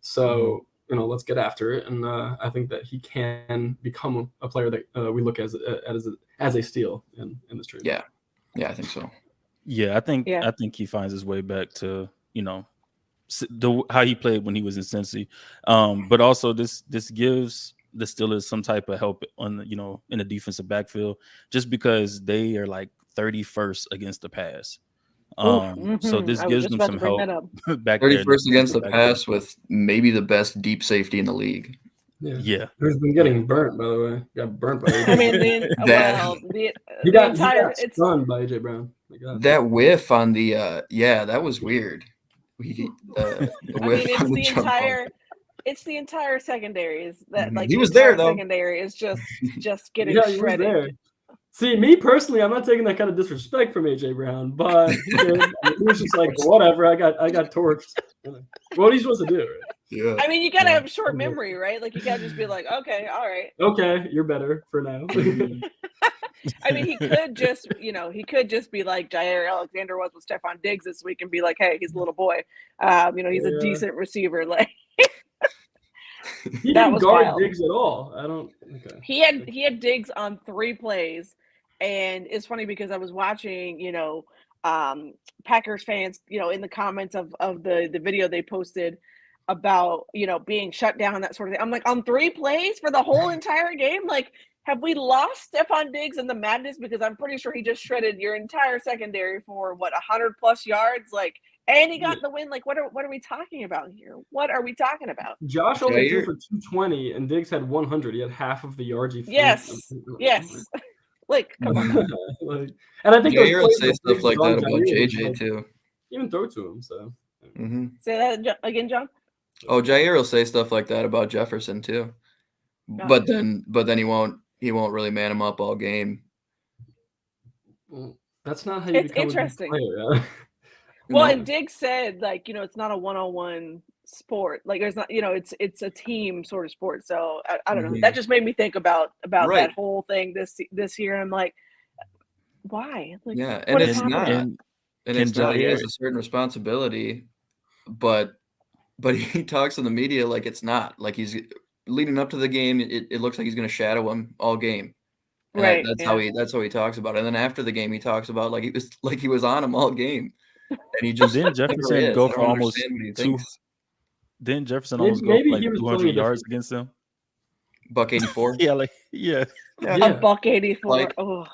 So, let's get after it. And I think that he can become a player that we look as a steal in this trade. Yeah. Yeah, I think so. Yeah, I think he finds his way back to, how he played when he was in Cincy. But also this gives the Steelers some type of help on in the defensive backfield, just because they are like 31st against the pass. So this gives them some help back there. 31st against the pass with maybe the best deep safety in the league. Yeah. Who's been getting burnt, by the way? Got burnt by AJ. I mean, the he the got entire stunned by AJ Brown. That whiff on the that was weird. The I whiff mean, on the jump ball. it's the entire secondary is that like He the was entire there though. secondary is just getting He was shredded. there. See, me personally, I'm not taking that kind of disrespect from AJ Brown, but he did. He was just like, whatever. I got torched. What are you supposed to do? Right? Yeah. I mean, you gotta have short memory, right? Like you gotta just be like, okay, all right. Okay, you're better for now. I mean, he could just be like Jair Alexander was with Stephon Diggs this week and be like, hey, he's a little boy. He's a decent receiver. Like he that didn't was guard wild. Diggs at all. I don't. Okay. He had Diggs on 3 plays, and it's funny because I was watching, Packers fans, in the comments of the video they posted about being shut down and that sort of thing. I'm like, on 3 plays for the whole entire game, like. Have we lost Stephon Diggs in the madness? Because I'm pretty sure he just shredded your entire secondary for 100+ yards, like, and he got the win. Like, what are we talking about here? What are we talking about? Josh only threw for 220, and Diggs had 100. He had half of the yards he threw. Yes. Like, come on. And I think Jair would say stuff like that about JJ too. Even throw to him. So say that again, John. Oh, Jair will say stuff like that about Jefferson too. But then he won't really man him up all game. Well, that's not how you become interesting. a good player. Well, and Diggs said, like, it's not a one-on-one sport. Like, there's not, it's a team sort of sport. So I don't know. That just made me think about that whole thing this year. And I'm like, why? Like, yeah, and it's not. And it's not. He Jair has a certain responsibility, but he talks to the media like it's not. Like he's leading up to the game. It looks like he's going to shadow him all game. And right. That's how he talks about it. And then after the game, he talks about like he was on him all game. And he just didn't Jefferson go for almost 2? Didn't Jefferson almost go for like 200 yards against them? $184. yeah. A $184. Like, oh,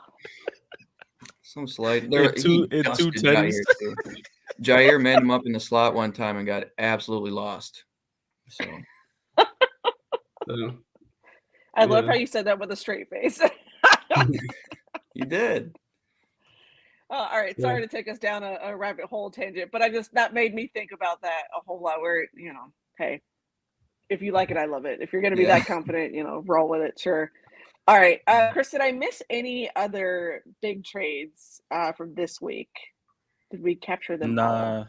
some slight. Two teddies. Jair manned him up in the slot one time and got absolutely lost. So. I love how you said that with a straight face. You did. All right. Sorry to take us down a rabbit hole tangent, but that made me think about that a whole lot where, hey, if you like it, I love it. If you're going to be that confident, roll with it. Sure. All right. Chris, did I miss any other big trades from this week? Did we capture them all?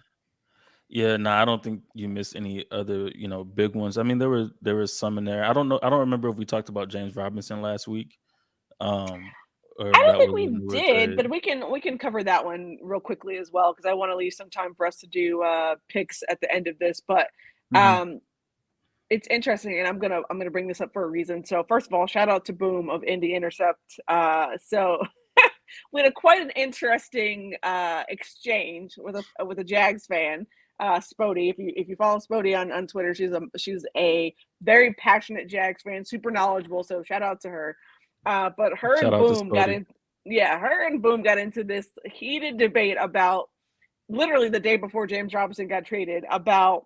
Yeah, I don't think you missed any other, big ones. I mean, there was some in there. I don't know. I don't remember if we talked about James Robinson last week. I don't think we did, but we can cover that one real quickly as well because I want to leave some time for us to do picks at the end of this. But it's interesting, and I'm gonna bring this up for a reason. So first of all, shout out to Boom of Indie Intercept. So we had quite an interesting exchange with a Jags fan, Spody. If you follow Spody on Twitter, she's a very passionate Jags fan, super knowledgeable. So shout out to her. But her and Boom got into this heated debate about literally the day before James Robinson got traded about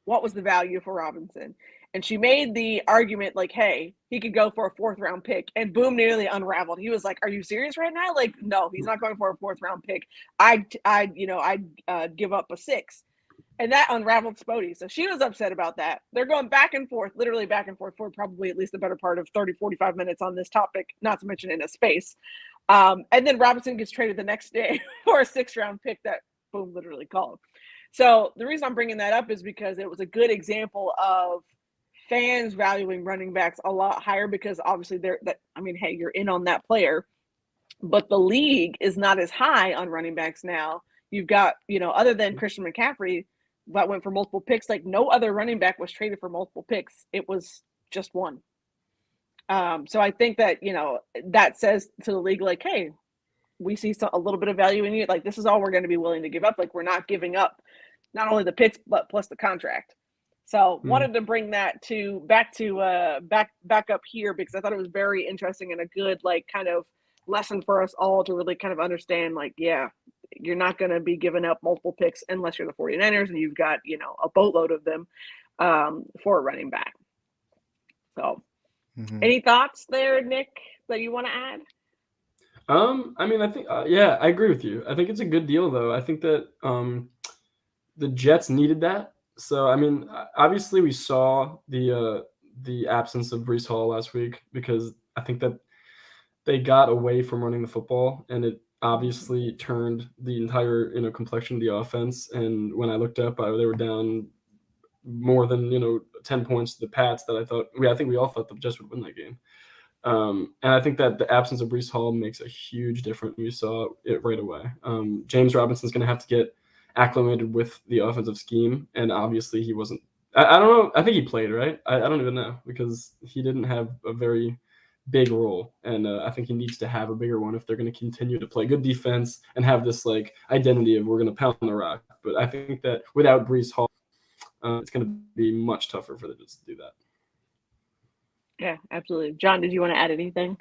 what was the value for Robinson. And she made the argument like, hey, he could go for a 4th round pick. And Boom nearly unraveled. He was like, are you serious right now? Like, no, he's not going for a 4th round pick. I'd give up a 6. And that unraveled Spody. So she was upset about that. They're going back and forth, literally back and forth for probably at least the better part of 30, 45 minutes on this topic, not to mention in a space. And then Robinson gets traded the next day for a 6th round pick that Boom literally called. So the reason I'm bringing that up is because it was a good example of fans valuing running backs a lot higher because obviously hey, you're in on that player, but the league is not as high on running backs now. You've got, other than Christian McCaffrey, that went for multiple picks. Like no other running back was traded for multiple picks. It was just one. So I think that, that says to the league, like, hey, we see a little bit of value in you. Like, this is all we're going to be willing to give up. Like, we're not giving up not only the picks, but plus the contract. So wanted to bring that back up here because I thought it was very interesting and a good, like, kind of lesson for us all to really kind of understand, like, yeah, you're not going to be giving up multiple picks unless you're the 49ers and you've got, a boatload of them for a running back. So, Mhm. any thoughts there, Nick, that you want to add? I mean, I think yeah, I agree with you. I think it's a good deal, though. I think that the Jets needed that. So I mean, obviously we saw the absence of Brees Hall last week because I think that they got away from running the football, and it obviously turned the entire complexion of the offense. And when I looked up, they were down more than 10 points to the Pats. That I think we all thought the Jets would win that game. And I think that the absence of Brees Hall makes a huge difference. We saw it right away. James Robinson's going to have to get acclimated with the offensive scheme, and obviously he wasn't. I don't know. I think he played, right? I don't even know because he didn't have a very big role, and I think he needs to have a bigger one if they're going to continue to play good defense and have this like identity of we're going to pound the rock. But I think that without Brees Hall, it's going to be much tougher for the Jets to do that. Yeah, absolutely. John, did you want to add anything?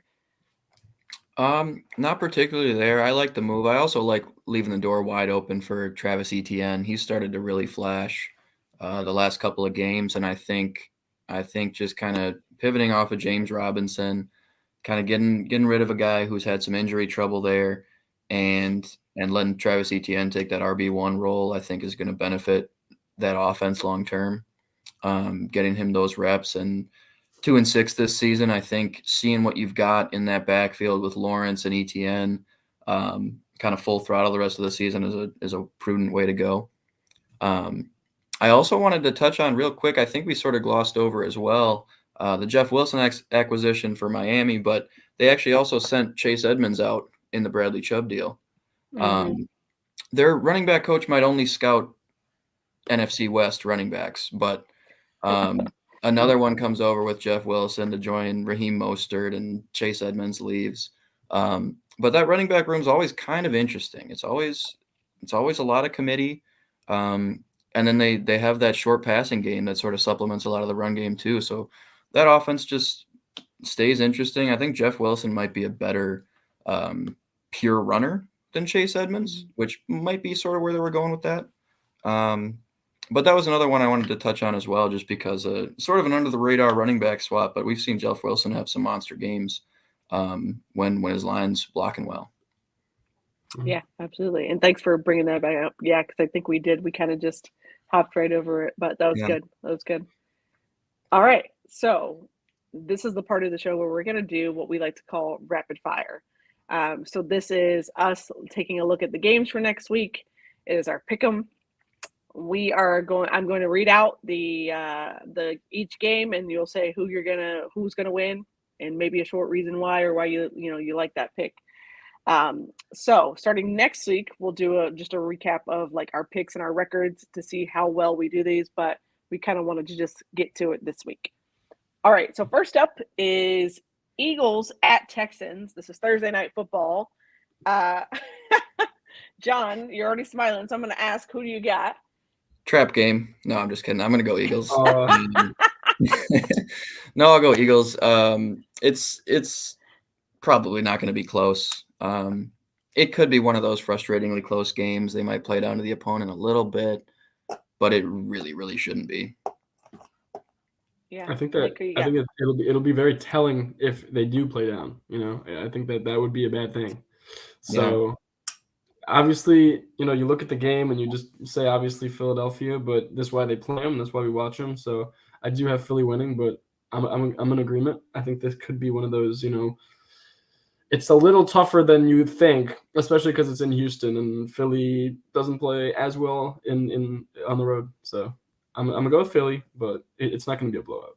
Not particularly there. I like the move. I also like leaving the door wide open for Travis Etienne. He started to really flash the last couple of games, and I think just kind of pivoting off of James Robinson, kind of getting rid of a guy who's had some injury trouble there, and letting Travis Etienne take that RB1 role, I think is going to benefit that offense long term. Getting him those reps, and 2-6 this season, I think seeing what you've got in that backfield with Lawrence and Etienne, kind of full throttle the rest of the season is a prudent way to go. I also wanted to touch on real quick, I think we sort of glossed over as well, the Jeff Wilson acquisition for Miami, but they actually also sent Chase Edmonds out in the Bradley Chubb deal. Their running back coach might only scout NFC West running backs, but another one comes over with Jeff Wilson to join Raheem Mostert, and Chase Edmonds leaves. But that running back room is always kind of interesting. It's always a lot of committee. And then they have that short passing game that sort of supplements a lot of the run game too. So that offense just stays interesting. I think Jeff Wilson might be a better pure runner than Chase Edmonds, which might be sort of where they were going with that. But that was another one I wanted to touch on as well, just because sort of an under-the-radar running back swap, but we've seen Jeff Wilson have some monster games when his line's blocking well. Yeah, absolutely. And thanks for bringing that back up. Yeah, because I think we kind of just hopped right over it, but that was good. That was good. All right. So this is the part of the show where we're going to do what we like to call rapid fire. So this is us taking a look at the games for next week. It is our pick'em. I'm going to read out the each game, and you'll say who's gonna win, and maybe a short reason why, or why you like that pick. So starting next week, we'll do just a recap of like our picks and our records to see how well we do these, but we kind of wanted to just get to it this week. All right. So first up is Eagles at Texans. This is Thursday Night Football. John, you're already smiling, so I'm going to ask, who do you got? Trap game. No, I'm just kidding. I'm going to go Eagles. No, I'll go Eagles. It's probably not going to be close. It could be one of those frustratingly close games. They might play down to the opponent a little bit, but it really, really shouldn't be. Yeah, I think it'll be very telling if they do play down. I think that would be a bad thing. So obviously, you look at the game and you just say obviously Philadelphia, but that's why they play them. That's why we watch them. So I do have Philly winning, but I'm in agreement. I think this could be one of those. It's a little tougher than you think, especially because it's in Houston and Philly doesn't play as well on the road. So I'm gonna go with Philly, but it's not gonna be a blowout.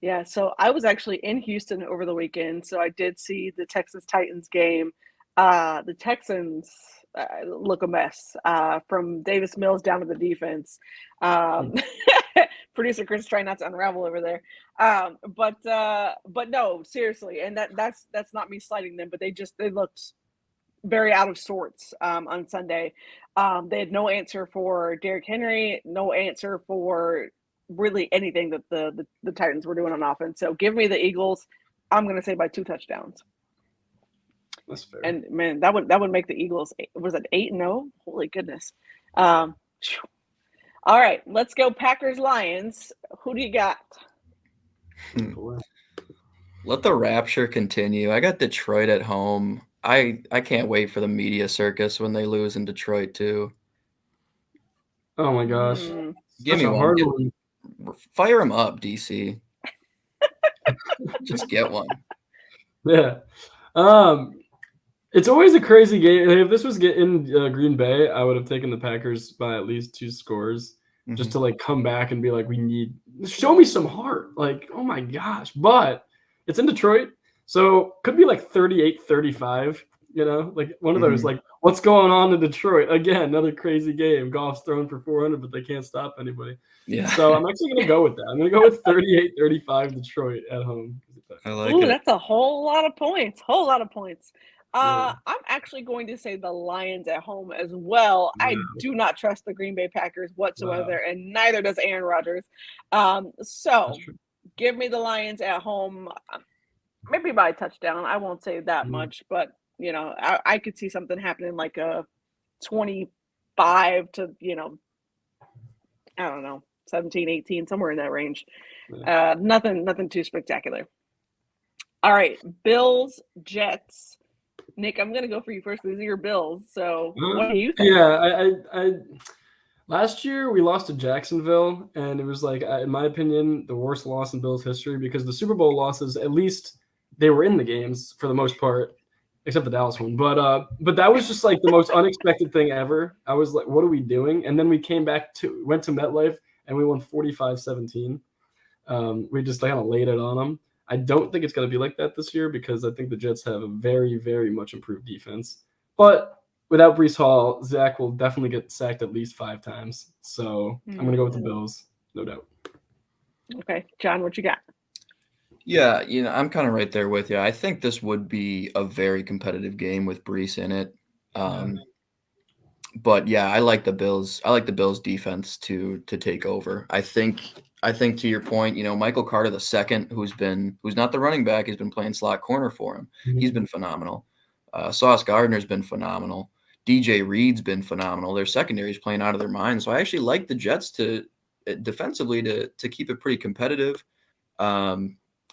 Yeah, so I was actually in Houston over the weekend, so I did see the Texans-Titans game. The Texans look a mess, from Davis Mills down to the defense. Producer Chris trying not to unravel over there. But no, seriously, and that's not me slighting them, but they looked very out of sorts on Sunday. They had no answer for Derrick Henry, no answer for really anything that the Titans were doing on offense. So give me the Eagles. I'm going to say by 2 touchdowns. That's fair. And man, that would make the Eagles, was it 8-0? Holy goodness. All right, let's go Packers Lions. Who do you got? Let the rapture continue. I got Detroit at home. I can't wait for the media circus when they lose in Detroit too. Oh my gosh. Give Such me a one. hard one. Fire them up, DC. Just get one. Yeah. It's always a crazy game. If this was in Green Bay, I would have taken the Packers by at least 2 scores just to like come back and be like, show me some heart. Like, oh my gosh. But it's in Detroit, so could be like 38-35, you know, like one of those, like, what's going on in Detroit? Again, another crazy game. Goff's thrown for 400, but they can't stop anybody. Yeah. So I'm actually going to go with that. I'm going to go with 38-35 Detroit at home. I like Ooh, it. that's a whole lot of points. I'm actually going to say the Lions at home as well. Wow. I do not trust the Green Bay Packers whatsoever, and neither does Aaron Rodgers. So give me the Lions at home, maybe by a touchdown. I won't say that much, but you know, I could see something happening like a 25 to, you know, I don't know, 17, 18, somewhere in that range. Nothing too spectacular. All right, Bills, Jets. Nick, I'm gonna go for you first. These are your Bills. So what do you think? Yeah, I last year we lost to Jacksonville, and it was like, in my opinion, the worst loss in Bills history because the Super Bowl losses, at least they were in the games for the most part, except the Dallas one. But that was just like the most unexpected thing ever. I was like, what are we doing? And then we went to MetLife and we won 45-17. We just kind of laid it on them. I don't think it's going to be like that this year because I think the Jets have a very, very much improved defense. But without Breece Hall, Zach will definitely get sacked at least 5 times. So I'm going to go with the Bills, no doubt. Okay. John, what you got? Yeah, you know, I'm kind of right there with you. I think this would be a very competitive game with Breece in it. But yeah, I like the Bills. I like the Bills defense to take over. I think to your point, you know, Michael Carter II, who's not the running back, he's been playing slot corner for him. He's been phenomenal. Sauce Gardner's been phenomenal. DJ Reed's been phenomenal. Their secondary's playing out of their mind. So I actually like the Jets to defensively to keep it pretty competitive,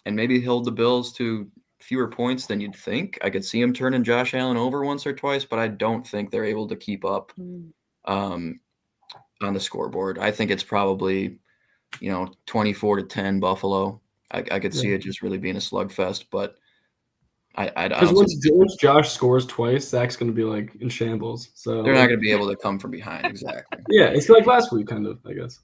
and maybe hold the Bills to fewer points than you'd think. I could see him turning Josh Allen over once or twice, but I don't think they're able to keep up on the scoreboard. I think it's probably, you know, 24-10 Buffalo. I could see it just really being a slugfest, but I don't once Josh scores twice, Zach's going to be like in shambles. So they're not going to be able to come from behind. Exactly. Yeah, it's like last week, kind of, I guess.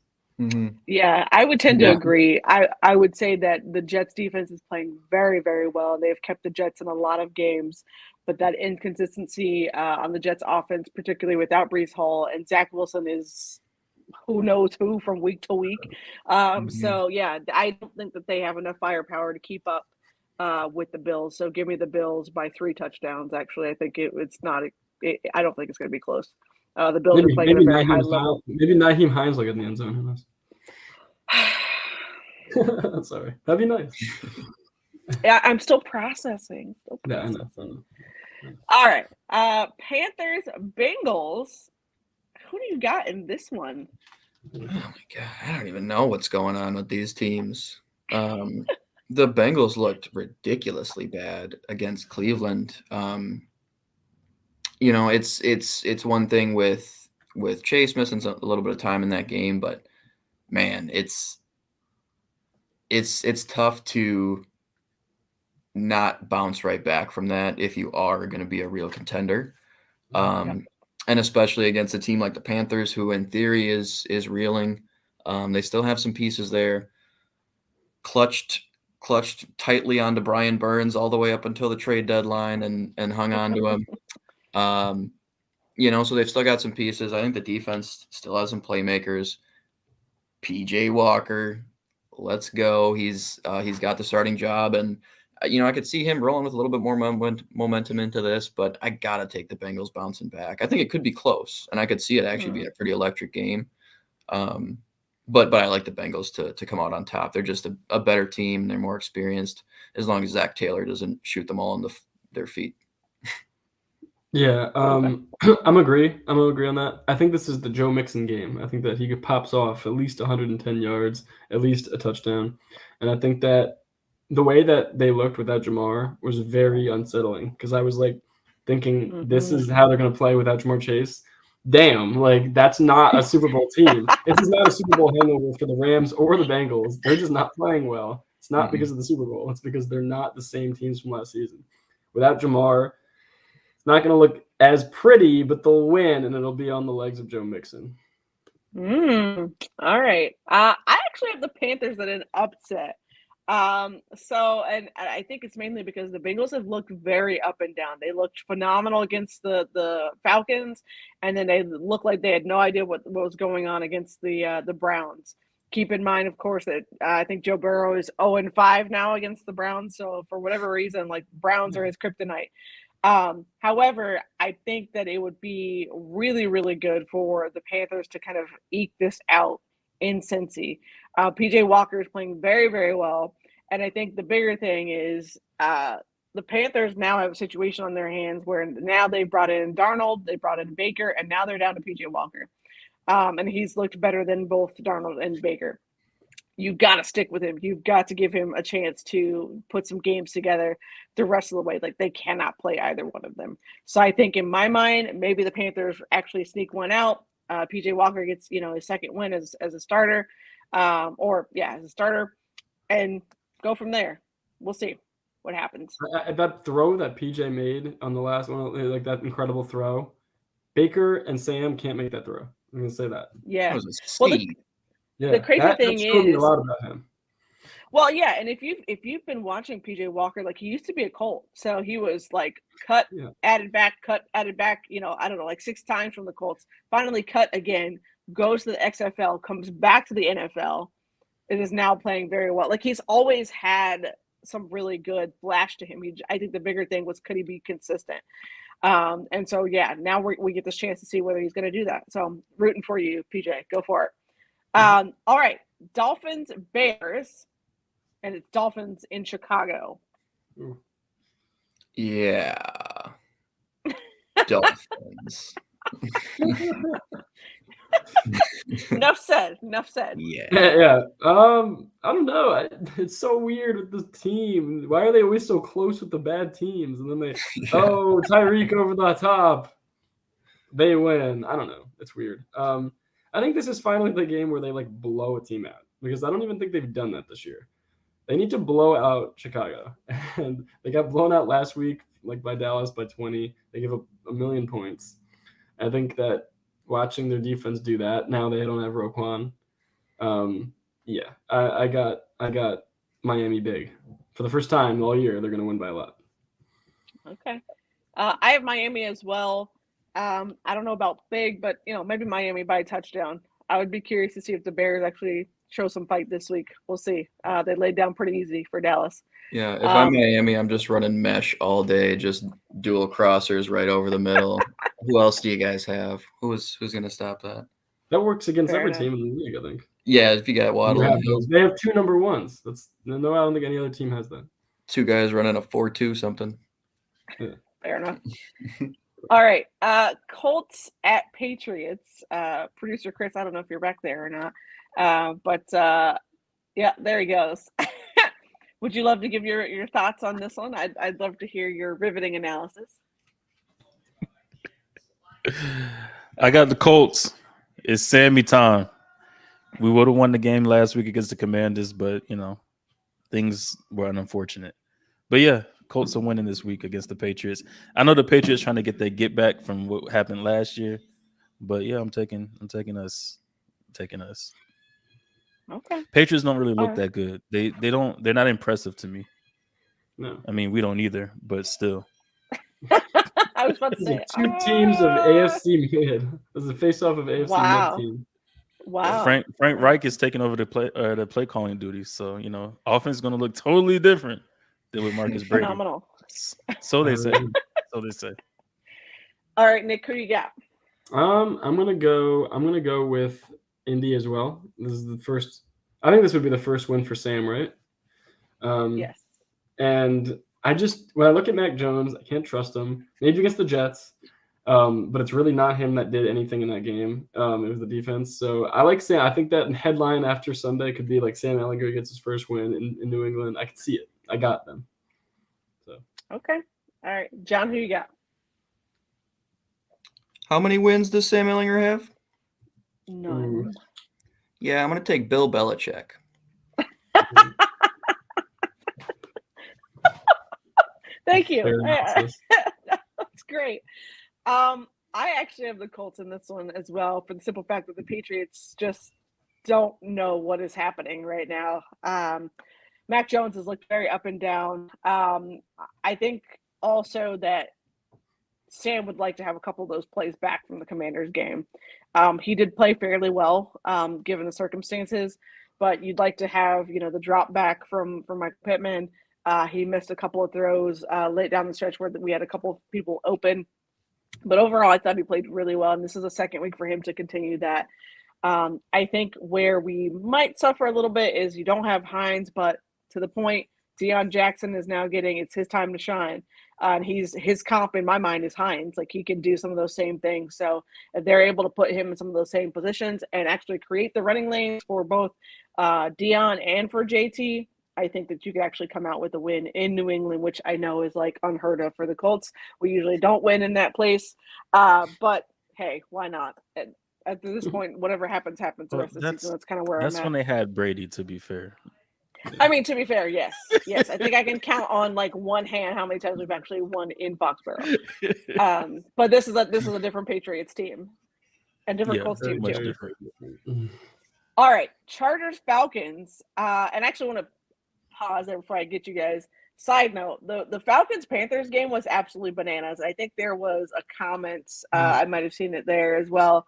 Yeah, I would tend to agree. I would say that the Jets defense is playing very, very well. They've kept the Jets in a lot of games, but that inconsistency on the Jets offense, particularly without Breece Hall, and Zach Wilson is who knows who from week to week. So yeah, I don't think that they have enough firepower to keep up with the Bills. So give me the Bills by 3 touchdowns. Actually, I think it's not. I don't think it's going to be close. The Bills are playing at a very high level. Maybe Nyheim Hines will get in the end zone. Who knows? Sorry, that'd be nice. Yeah, I'm still processing. Yeah, I know. All right, Panthers, Bengals. Who do you got in this one? Oh my God, I don't even know what's going on with these teams. The Bengals looked ridiculously bad against Cleveland. You know, it's one thing with Chase missing a little bit of time in that game, but man, it's tough to not bounce right back from that if you are going to be a real contender. And especially against a team like the Panthers, who in theory is reeling. They still have some pieces there. Clutched tightly onto Brian Burns all the way up until the trade deadline and hung on to him. You know, so they've still got some pieces. I think the defense still has some playmakers. PJ Walker, let's go. He's got the starting job, and you know, I could see him rolling with a little bit more momentum into this, but I gotta take the Bengals bouncing back. I think it could be close, and I could see it actually being a pretty electric game. But I like the Bengals to come out on top. They're just a better team. They're more experienced. As long as Zach Taylor doesn't shoot them all in their feet. Yeah, I'm agree. I'm gonna agree on that. I think this is the Joe Mixon game. I think that he pops off at least 110 yards, at least a touchdown, and I think that the way that they looked without Jamar was very unsettling because I was like thinking this is how they're gonna play without Jamar Chase. Damn, like that's not a Super Bowl team. This is not a Super Bowl hangover for the Rams or the Bengals. They're just not playing well. It's not because of the Super Bowl. It's because they're not the same teams from last season. Without Jamar, it's not going to look as pretty, but they'll win, and it'll be on the legs of Joe Mixon. All right. I actually have the Panthers at an upset. And I think it's mainly because the Bengals have looked very up and down. They looked phenomenal against the Falcons, and then they looked like they had no idea what was going on against the Browns. Keep in mind, of course, that I think Joe Burrow is 0-5 now against the Browns. So for whatever reason, like Browns are his kryptonite. However, I think that it would be really, really good for the Panthers to kind of eke this out in Cincy. PJ Walker is playing very, very well. And I think the bigger thing is the Panthers now have a situation on their hands where now they've brought in Darnold, they brought in Baker, and now they're down to PJ Walker. And he's looked better than both Darnold and Baker. You've got to stick with him. You've got to give him a chance to put some games together the rest of the way. Like they cannot play either one of them. So I think in my mind, maybe the Panthers actually sneak one out. PJ Walker gets, his second win as a starter, as a starter, and go from there. We'll see what happens. That throw that PJ made on the last one, like that incredible throw, Baker and Sam can't make that throw. I'm gonna say that. Yeah. That was a seed. The crazy thing showed me a is lot about him. Well, yeah, and if you've been watching PJ Walker, like he used to be a Colt, so he was like cut, added back, I don't know, like 6 times from the Colts. Finally cut again, goes to the XFL, comes back to the NFL, and is now playing very well. Like he's always had some really good flash to him. I think the bigger thing was could he be consistent? And so now we get this chance to see whether he's going to do that. So I'm rooting for you, PJ. Go for it. All right, Dolphins, Bears, and it's Dolphins in Chicago. Yeah. Dolphins. Enough said. Yeah. I don't know. It's so weird with this team. Why are they always so close with the bad teams? And then Tyreek over the top. They win. I don't know. It's weird. I think this is finally the game where they like blow a team out because I don't even think they've done that this year. They need to blow out Chicago, and they got blown out last week, like by Dallas by 20. They give up 1 million points. I think that watching their defense do that now they don't have Roquan. I got Miami big for the first time all year. They're going to win by a lot. Okay, I have Miami as well. I don't know about big, but maybe Miami by a touchdown. I would be curious to see if the Bears actually show some fight this week. We'll see. They laid down pretty easy for Dallas. Yeah, if I'm Miami, I'm just running mesh all day, just dual crossers right over the middle. Who else do you guys have? Who's going to stop that? That works against every team in the league, I think. Yeah, if you got Waddle. They have 2 number ones. I don't think any other team has that. 2 guys running a 4-2 something. Yeah. Fair enough. All right. Colts at Patriots. Producer Chris, I don't know if you're back there or not. But there he goes. Would you love to give your thoughts on this one? I'd love to hear your riveting analysis. I got the Colts. It's Sammy time. We would have won the game last week against the Commanders, but things were unfortunate. But yeah, Colts are winning this week against the Patriots. I know the Patriots trying to get their get back from what happened last year, but yeah, I'm taking us. Okay. Patriots don't really look that good. They're not impressive to me. No. I mean, we don't either, but still. I was about to say 2 teams of AFC mid. This is a face-off of AFC mid team. Wow. Frank Reich is taking over the play calling duties, so offense is going to look totally different than with Marcus Brady. Phenomenal. So they say. All right, Nick, who you got? I'm gonna go with Indy as well. This is the first. I think this would be the first win for Sam, right? Yes. And when I look at Mac Jones, I can't trust him. Maybe against the Jets, but it's really not him that did anything in that game. It was the defense. So I like Sam. I think that headline after Sunday could be like Sam Ehlinger gets his first win in New England. I can see it. I got them. So Okay. All right. John, who you got? How many wins does Sam Ehlinger have? None. Yeah, I'm going to take Bill Belichick. Thank you. Fair analysis. That's great. I actually have the Colts in this one as well, for the simple fact that the Patriots just don't know what is happening right now. Mac Jones has looked very up and down. I think also that Sam would like to have a couple of those plays back from the Commanders game. He did play fairly well, given the circumstances, but you'd like to have, the drop back from Mike Pittman. He missed a couple of throws late down the stretch where we had a couple of people open. But overall, I thought he played really well, and this is the second week for him to continue that. I think where we might suffer a little bit is you don't have Hines, but to the point, Deion Jackson is now it's his time to shine. And his comp in my mind is Hines. Like, he can do some of those same things. So if they're able to put him in some of those same positions and actually create the running lanes for both Deion and for JT, I think that you could actually come out with a win in New England, which I know is like unheard of for the Colts. We usually don't win in that place. But hey, why not? At this point, whatever happens the rest of the season. That's kind of where I'm at. That's when they had Brady, to be fair. I mean, to be fair, yes. I think I can count on like one hand how many times we've actually won in Foxborough. But this is a different Patriots team, and different Colts team much too. different. All right, Chargers Falcons, and I actually want to pause there before I get you guys. Side note: the Falcons Panthers game was absolutely bananas. I think there was a comment. I might have seen it there as well.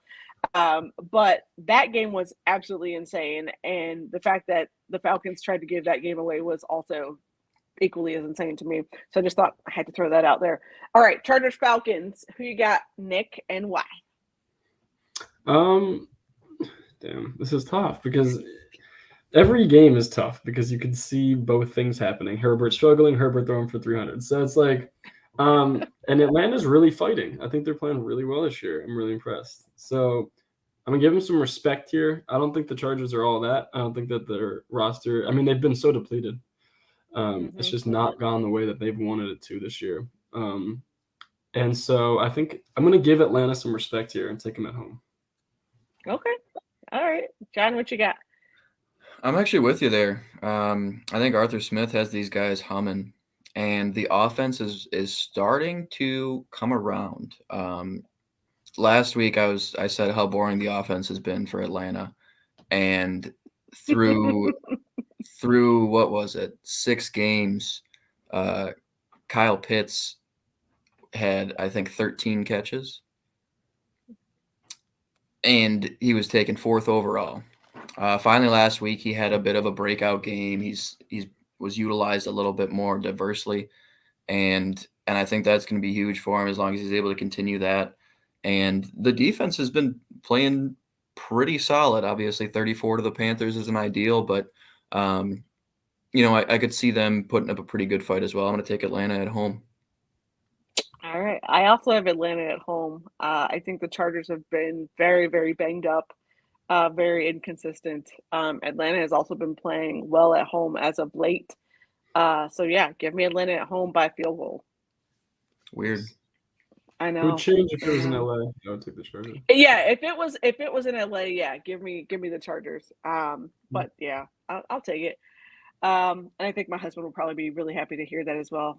But that game was absolutely insane, and the fact that the Falcons tried to give that game away was also equally as insane to me. So I just thought I had to throw that out there. All right, Chargers Falcons. Who you got, Nick, and why? Damn, this is tough because every game is tough because you can see both things happening. Herbert struggling, Herbert throwing for 300. So it's like, and Atlanta's really fighting. I think they're playing really well this year. I'm really impressed. So I'm going to give them some respect here. I don't think the Chargers are all that. I don't think that their roster, I mean, they've been so depleted. It's just not gone the way that they've wanted it to this year. And so I think I'm going to give Atlanta some respect here and take them at home. Okay. All right. John, what you got? I'm actually with you there. I think Arthur Smith has these guys humming, and the offense is starting to come around. Last week I said how boring the offense has been for Atlanta, and through what was it, 6 games, Kyle Pitts had, I think, 13 catches, and he was taken 4th overall. Finally, last week he had a bit of a breakout game. He's was utilized a little bit more diversely, and I think that's going to be huge for him as long as he's able to continue that. And the defense has been playing pretty solid. Obviously, 34 to the Panthers isn't ideal, but I could see them putting up a pretty good fight as well. I'm going to take Atlanta at home. All right. I also have Atlanta at home. I think the Chargers have been very, very banged up, very inconsistent. Atlanta has also been playing well at home as of late. So, yeah, give me Atlanta at home by field goal. Weird. I know. It would change if it was in LA. I would take the Chargers. Yeah, if it was in LA, yeah, give me the Chargers. But yeah, I'll take it. And I think my husband will probably be really happy to hear that as well.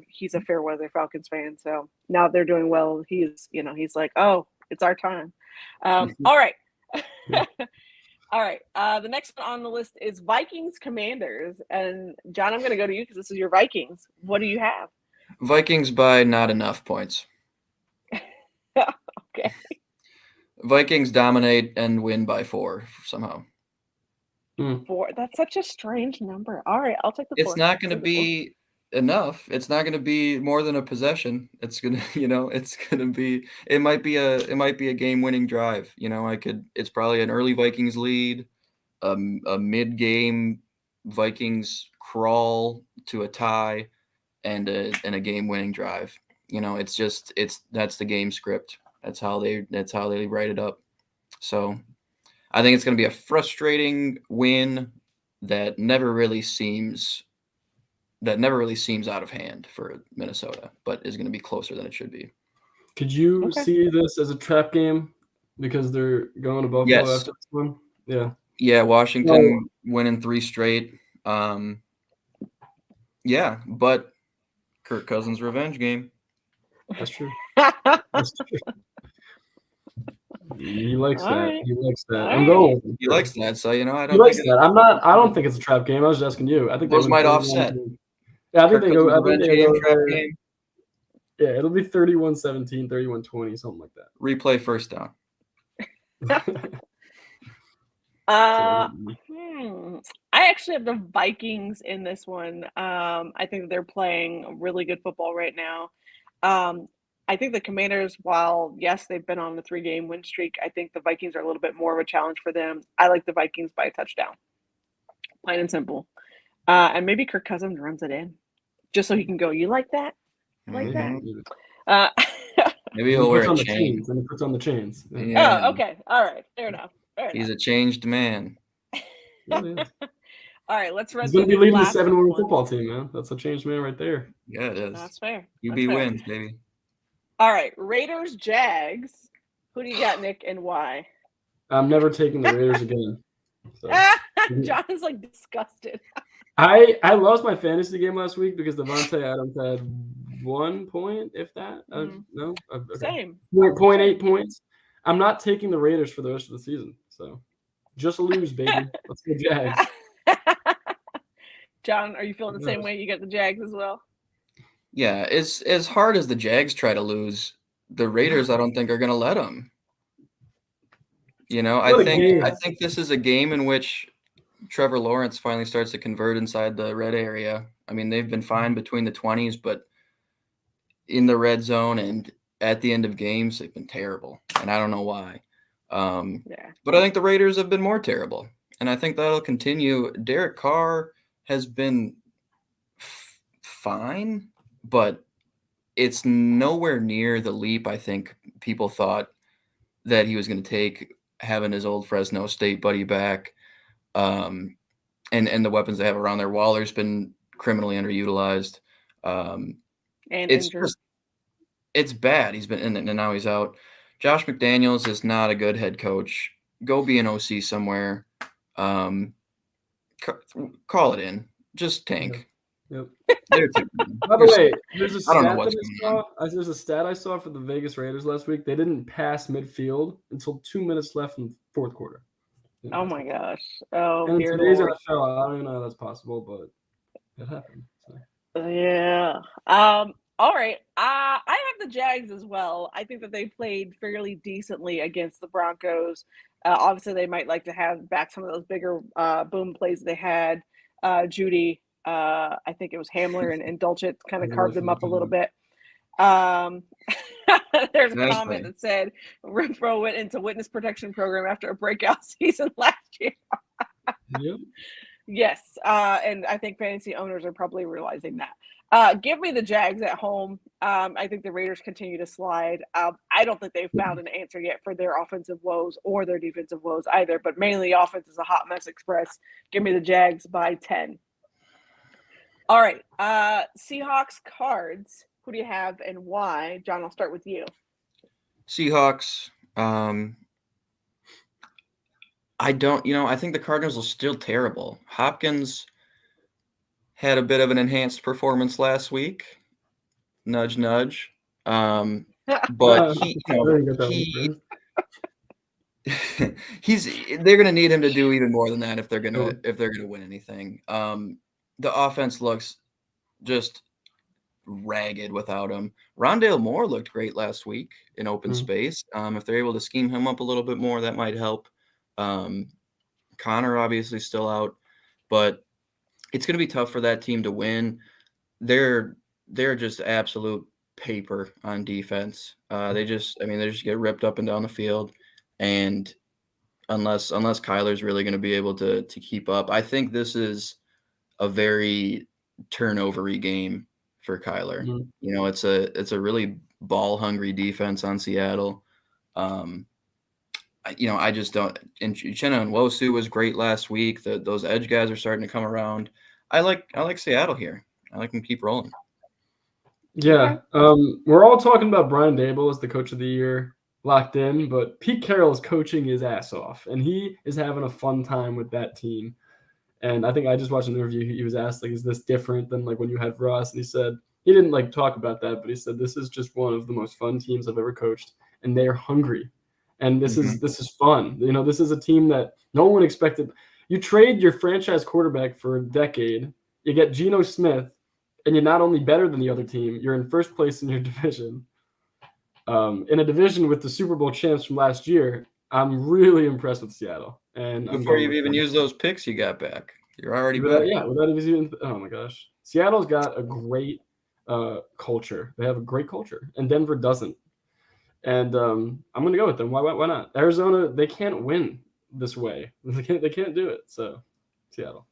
He's a fair weather Falcons fan, so now they're doing well. He's like, oh, it's our time. All right. All right. The next one on the list is Vikings Commanders. And John, I'm going to go to you because this is your Vikings. What do you have? Vikings by not enough points. Okay. Vikings dominate and win by 4 somehow. 4. That's such a strange number. All right, I'll take the 4. It's not going to be enough. It's not going to be more than a possession. It's going to, it's going to be. It might be a game-winning drive. It's probably an early Vikings lead, a mid-game Vikings crawl to a tie, and a game-winning drive. It's that's the game script. That's how they write it up. So I think it's going to be a frustrating win that never really seems out of hand for Minnesota, but is going to be closer than it should be. Could you see this as a trap game because they're going to Buffalo after this one? Yeah. Yeah, Washington winning 3 straight. Yeah, but Kirk Cousins' revenge game. That's true. That's true. He likes that. Right. He likes that. All I'm going. He likes that, so I don't. He likes that. I don't think it's a trap game. I was just asking you. I think those might offset. Yeah, I think they go. I think they go. Trap game. Yeah, it'll be 31-17, 31-20, something like that. Replay first down. I actually have the Vikings in this one. I think they're playing really good football right now. I think the Commanders, while yes, they've been on the 3-game win streak, I think the Vikings are a little bit more of a challenge for them. I like the Vikings by a touchdown, plain and simple. And maybe Kirk Cousins runs it in, just so he can go. You like that? Like that? Maybe he'll wear a chain. And he puts on the chains. Yeah. Oh, okay. All right. Fair enough. He's a changed man. All right, let's run. He's going to be leading the 7-win football team, man. That's a changed man right there. Yeah, it is. That's fair. UB wins, baby. All right, Raiders, Jags. Who do you got, Nick, and why? I'm never taking the Raiders again. So. John is like disgusted. I lost my fantasy game last week because Devontae Adams had 1 point, if that. No, okay. Same. 0.8 points. I'm not taking the Raiders for the rest of the season. So just lose, baby. Let's go Jags. John, are you feeling the same way? You got the Jags as well? Yeah, as hard as the Jags try to lose, the Raiders I don't think are going to let them. I think this is a game in which Trevor Lawrence finally starts to convert inside the red area. I mean, they've been fine between the 20s, but in the red zone and at the end of games, they've been terrible, and I don't know why. But I think the Raiders have been more terrible, and I think that'll continue. Derek Carr has been fine, but it's nowhere near the leap I think people thought that he was going to take, having his old Fresno State buddy back, and the weapons they have around there. Waller's been criminally underutilized. And injured. It's bad. He's been in it, and now he's out. Josh McDaniels is not a good head coach. Go be an OC somewhere. Call it in. Just tank. Yep. By the way, there's a stat I saw for the Vegas Raiders last week. They didn't pass midfield until 2 minutes left in the fourth quarter. Oh my gosh! Oh, and today's NFL, I don't even know how that's possible, but it happened. So. Yeah. All right. I have the Jags as well. I think that they played fairly decently against the Broncos. Obviously, they might like to have back some of those bigger boom plays they had. Judy, I think it was Hamler and Dulcich kind of carved them up a little bit. There's a comment that said Renfro went into witness protection program after a breakout season last year. Yep. Yes, and I think fantasy owners are probably realizing that. Give me the Jags at home. I think the Raiders continue to slide. I don't think they've found an answer yet for their offensive woes or their defensive woes either, but mainly offense is a hot mess express. Give me the Jags by 10. All right, Seahawks, Cards. Who do you have and why? John, I'll start with you. Seahawks. I think the Cardinals are still terrible. Hopkins had a bit of an enhanced performance last week. Nudge, nudge. But they're going to need him to do even more than that if they're going to win anything. The offense looks just ragged without him. Rondale Moore looked great last week in open space. If they're able to scheme him up a little bit more, that might help. Connor obviously still out, but it's going to be tough for that team to win. They're just absolute paper on defense. They just get ripped up and down the field, and unless Kyler's really going to be able to keep up, I think this is a very turnover-y game for Kyler. Mhm. You know, it's a really ball hungry defense on Seattle. I just don't. And Uchenna and Wosu was great last week. Those edge guys are starting to come around. I like Seattle here. I like them to keep rolling. Yeah. We're all talking about Brian Dable as the coach of the year locked in, but Pete Carroll is coaching his ass off, and he is having a fun time with that team. And I think I just watched an interview. He was asked, like, is this different than like when you had Ross? And he said he didn't like talk about that, but he said this is just one of the most fun teams I've ever coached, and they are hungry. And this is fun. You know, this is a team that no one expected. You trade your franchise quarterback for a decade, you get Geno Smith, and you're not only better than the other team, you're in first place in your division. In a division with the Super Bowl champs from last year, I'm really impressed with Seattle. And Before you've even used those picks you got back, you're already back. Yeah, without even. Oh my gosh, Seattle's got a great culture. They have a great culture, and Denver doesn't. And I'm going to go with them. Why not? Arizona, they can't win this way. They can't do it. So, Seattle.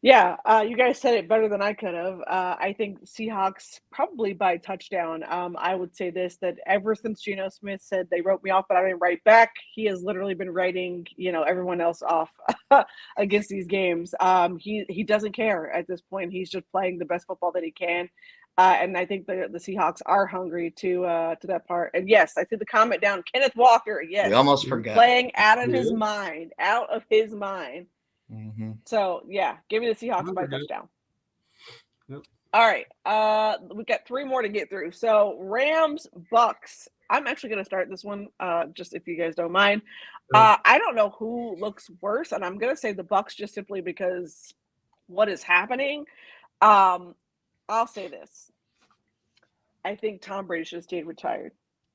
Yeah, you guys said it better than I could have. I think Seahawks probably by touchdown. I would say this, that ever since Geno Smith said they wrote me off, but I didn't write back, he has literally been writing, everyone else off against these games. He doesn't care at this point. He's just playing the best football that he can. And I think the Seahawks are hungry to that part. And yes, I see the comment down. Kenneth Walker, yes, We almost forgot. playing out of his mind. Mm-hmm. So yeah, give me the Seahawks by touchdown. Yep. All right, we got 3 more to get through. So Rams, Bucks. I'm actually going to start this one, just if you guys don't mind. I don't know who looks worse, and I'm going to say the Bucks just simply because what is happening. I'll say this: I think Tom Brady should have stayed retired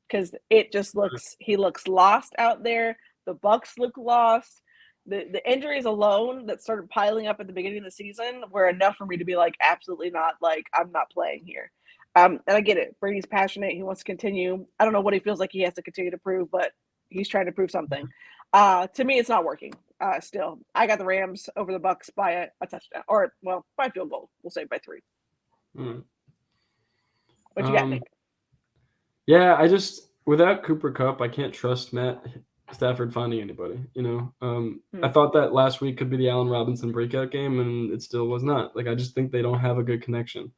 because it just he looks lost out there. The Bucks look lost. The injuries alone that started piling up at the beginning of the season were enough for me to be like, absolutely not. Like, I'm not playing here. And I get it. Brady's passionate. He wants to continue. I don't know what he feels like he has to continue to prove, but he's trying to prove something. To me, it's not working. Still, I got the Rams over the Bucks by a touchdown, or by field goal. We'll say by 3. What you got, Nick? Yeah, I just without Cooper Kupp, I can't trust Matt Stafford finding anybody. I thought that last week could be the Allen Robinson breakout game, and it still was not. Like, I just think they don't have a good connection.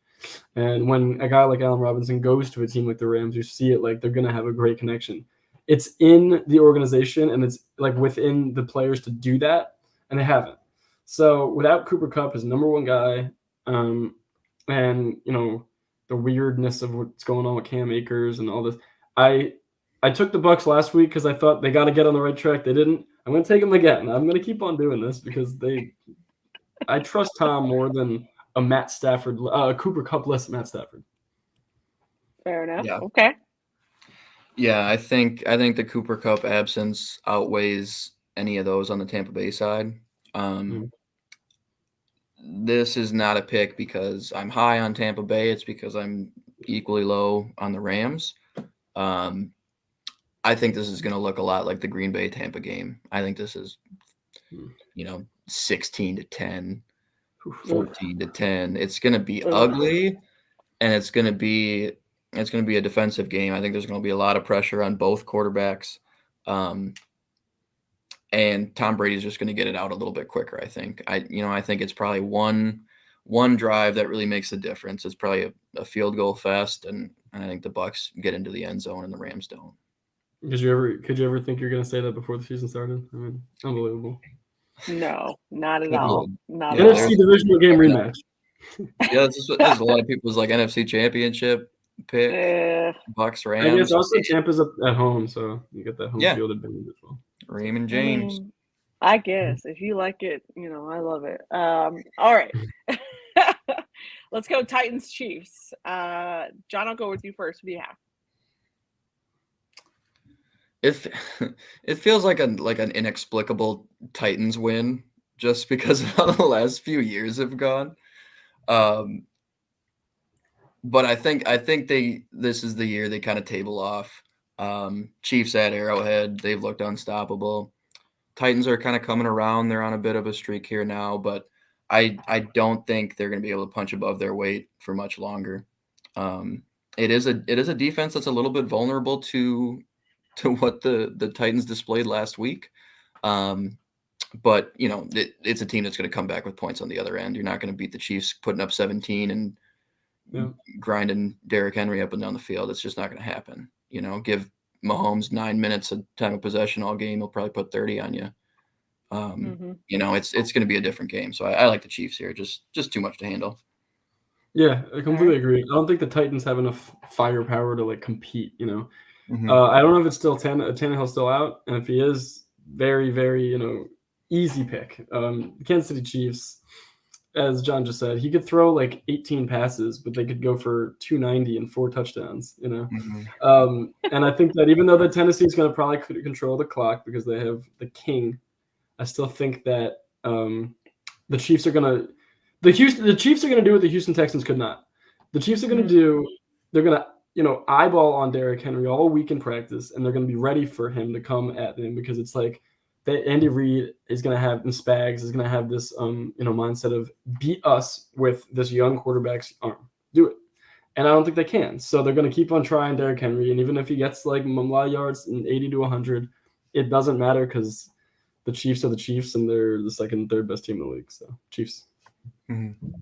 And when a guy like Allen Robinson goes to a team like the Rams, you see it like they're going to have a great connection. It's in the organization, and it's like within the players to do that, and they haven't. So without Cooper Kupp as number one guy, and the weirdness of what's going on with Cam Akers and all this, I took the Bucks last week because I thought they got to get on the right track. They didn't. I'm going to take them again. I'm going to keep on doing this because I trust Tom more than a Matt Stafford, Cooper Kupp-less Matt Stafford. Fair enough. Yeah. Okay. Yeah, I think the Cooper Kupp absence outweighs any of those on the Tampa Bay side. This is not a pick because I'm high on Tampa Bay. It's because I'm equally low on the Rams. I think this is going to look a lot like the Green Bay Tampa game. I think this is, 16-10, 14-10. It's going to be ugly, and it's going to be a defensive game. I think there's going to be a lot of pressure on both quarterbacks. And Tom Brady's just going to get it out a little bit quicker, I think. I think it's probably one drive that really makes the difference. It's probably a field goal fest, and I think the Bucks get into the end zone and the Rams don't. Could you ever think you're going to say that before the season started? I mean, unbelievable. No, not at all. Not NFC divisional game rematch. Yeah, this is a lot of people's like NFC championship pick. Bucks Rams. I guess also Tampa's at home, so you get that home field advantage as well. Raymond James. I guess if you like it, I love it. All right. Let's go Titans Chiefs. John, I'll go with you first. What do you have? It feels like an inexplicable Titans win just because of how the last few years have gone. But I think this is the year they kind of table off. Chiefs at Arrowhead, they've looked unstoppable. Titans are kind of coming around. They're on a bit of a streak here now, but I don't think they're going to be able to punch above their weight for much longer. It is a defense that's a little bit vulnerable to what the Titans displayed last week. But it's a team that's going to come back with points on the other end. You're not going to beat the Chiefs putting up 17 and grinding Derrick Henry up and down the field. It's just not going to happen. Give Mahomes 9 minutes of time of possession all game. He'll probably put 30 on you. It's going to be a different game. So I like the Chiefs here. Just too much to handle. Yeah, I completely agree. I don't think the Titans have enough firepower to compete. I don't know if it's still Tannehill's still out, and if he is, very, very easy pick. Kansas City Chiefs, as John just said, he could throw 18 passes, but they could go for 290 and 4 touchdowns. And I think that even though the Tennessee is going to probably control the clock because they have the king, I still think that the Chiefs are going to. The Chiefs are going to do what the Houston Texans could not. The Chiefs are going to do. They're going to eyeball on Derrick Henry all week in practice, and they're going to be ready for him to come at them because it's that Andy Reid is going to have, and Spags is going to have this mindset of beat us with this young quarterback's arm. Do it. And I don't think they can. So they're going to keep on trying Derrick Henry, and even if he gets a lot of yards in 80 to 100, it doesn't matter because the Chiefs are the Chiefs, and they're the second and third best team in the league. So Chiefs.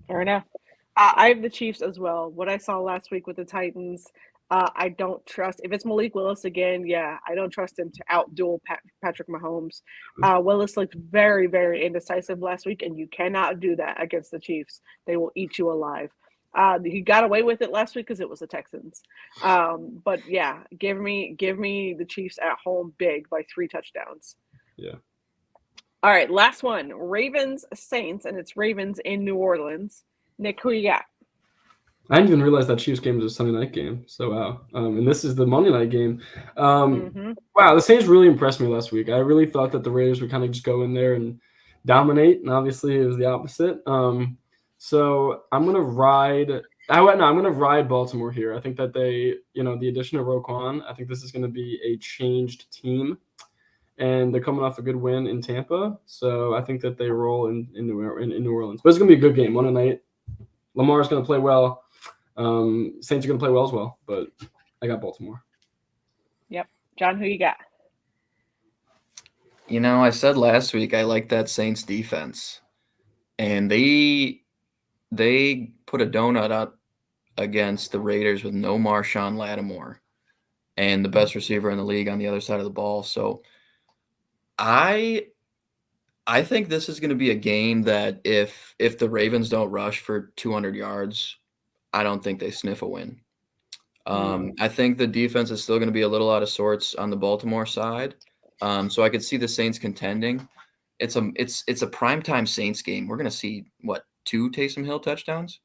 Fair enough. I have the Chiefs as well. What I saw last week with the Titans, I don't trust. If it's Malik Willis again, I don't trust him to outduel Patrick Mahomes. Willis looked very, very indecisive last week, and you cannot do that against the Chiefs. They will eat you alive. He got away with it last week because it was the Texans. But give me the Chiefs at home big by 3 touchdowns. Yeah. All right, last one. Ravens Saints, and it's Ravens in New Orleans. Nick, who you got? I didn't even realize that Chiefs game was a Sunday night game. So, wow. And this is the Monday night game. Wow, the Saints really impressed me last week. I really thought that the Raiders would kind of just go in there and dominate, and obviously it was the opposite. So I'm going to ride Baltimore here. I think that they, the addition of Roquan, I think this is going to be a changed team. And they're coming off a good win in Tampa. So I think that they roll in New Orleans. But it's going to be a good game. Monday night. Lamar's going to play well. Saints are going to play well as well. But I got Baltimore. Yep. John, who you got? I said last week I like that Saints defense. And they put a donut up against the Raiders with no Marshawn Lattimore and the best receiver in the league on the other side of the ball. So I think this is going to be a game that if the Ravens don't rush for 200 yards, I don't think they sniff a win. I think the defense is still going to be a little out of sorts on the Baltimore side. So I could see the Saints contending. It's a primetime Saints game. We're going to see 2 Taysom Hill touchdowns.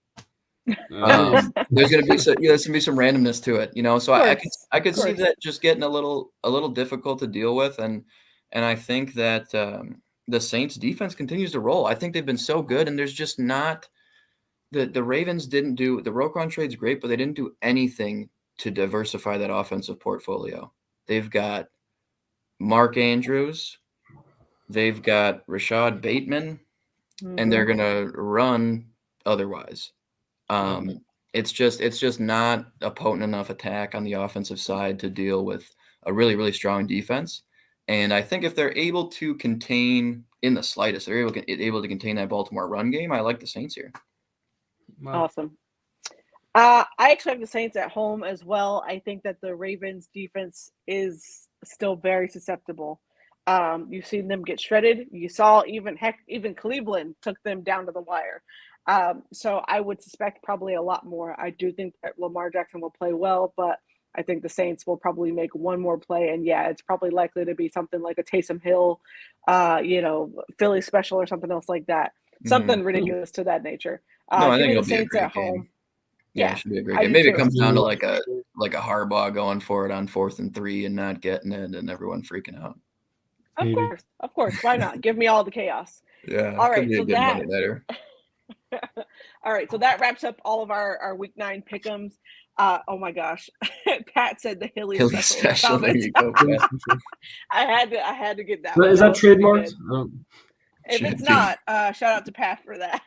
There's going to be some randomness to it, So I could see that just getting a little difficult to deal with, and I think that the Saints defense continues to roll. I think they've been so good, and there's just not the Ravens didn't do the Roquan trade's great, but they didn't do anything to diversify that offensive portfolio. They've got Mark Andrews, they've got Rashad Bateman, and they're gonna run otherwise. It's just not a potent enough attack on the offensive side to deal with a really, really strong defense. And I think if they're able to contain in the slightest, they're able to contain that Baltimore run game, I like the Saints here. Wow. Awesome. I actually have the Saints at home as well. I think that the Ravens defense is still very susceptible. You've seen them get shredded. You saw even Cleveland took them down to the wire. So I would suspect probably a lot more. I do think that Lamar Jackson will play well, but I think the Saints will probably make one more play, and it's probably likely to be something like a Taysom Hill, Philly special or something else like that. Something ridiculous to that nature. I think it'll the be a Saints great at game. home. Yeah, it should be a great game. Maybe it comes down to like a Harbaugh going for it on 4th and 3 and not getting it, and everyone freaking out. Of course. Why not? Give me all the chaos. Yeah. All right. Could be a good Monday nighter. All right, so that wraps up all of our Week 9 pick'ems. Oh my gosh, Pat said the Hilly special. There you go, Pat. I had to get that. Is that trademarked? If it's not, shout out to Pat for that.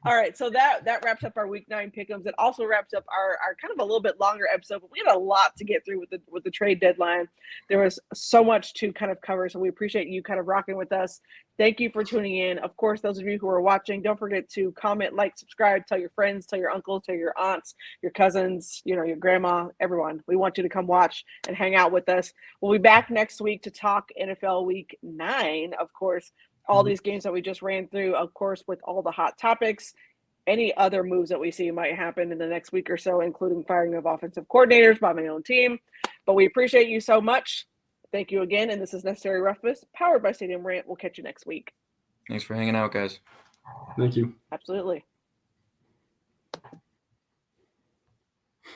All right, so that wraps up our week 9 pick'ems. It also wraps up our kind of a little bit longer episode, but we had a lot to get through with the trade deadline. There was so much to kind of cover, so we appreciate you kind of rocking with us. Thank you for tuning in. Of course, those of you who are watching, don't forget to comment, like, subscribe, tell your friends, tell your uncles, tell your aunts, your cousins, your grandma, everyone. We want you to come watch and hang out with us. We'll be back next week to talk NFL Week 9, of course. All these games that we just ran through, of course, with all the hot topics, any other moves that we see might happen in the next week or so, including firing of offensive coordinators by my own team. But we appreciate you so much. Thank you again. And this is Necessary Roughness, powered by Stadium Rant. We'll catch you next week. Thanks for hanging out, guys. Thank you. Absolutely.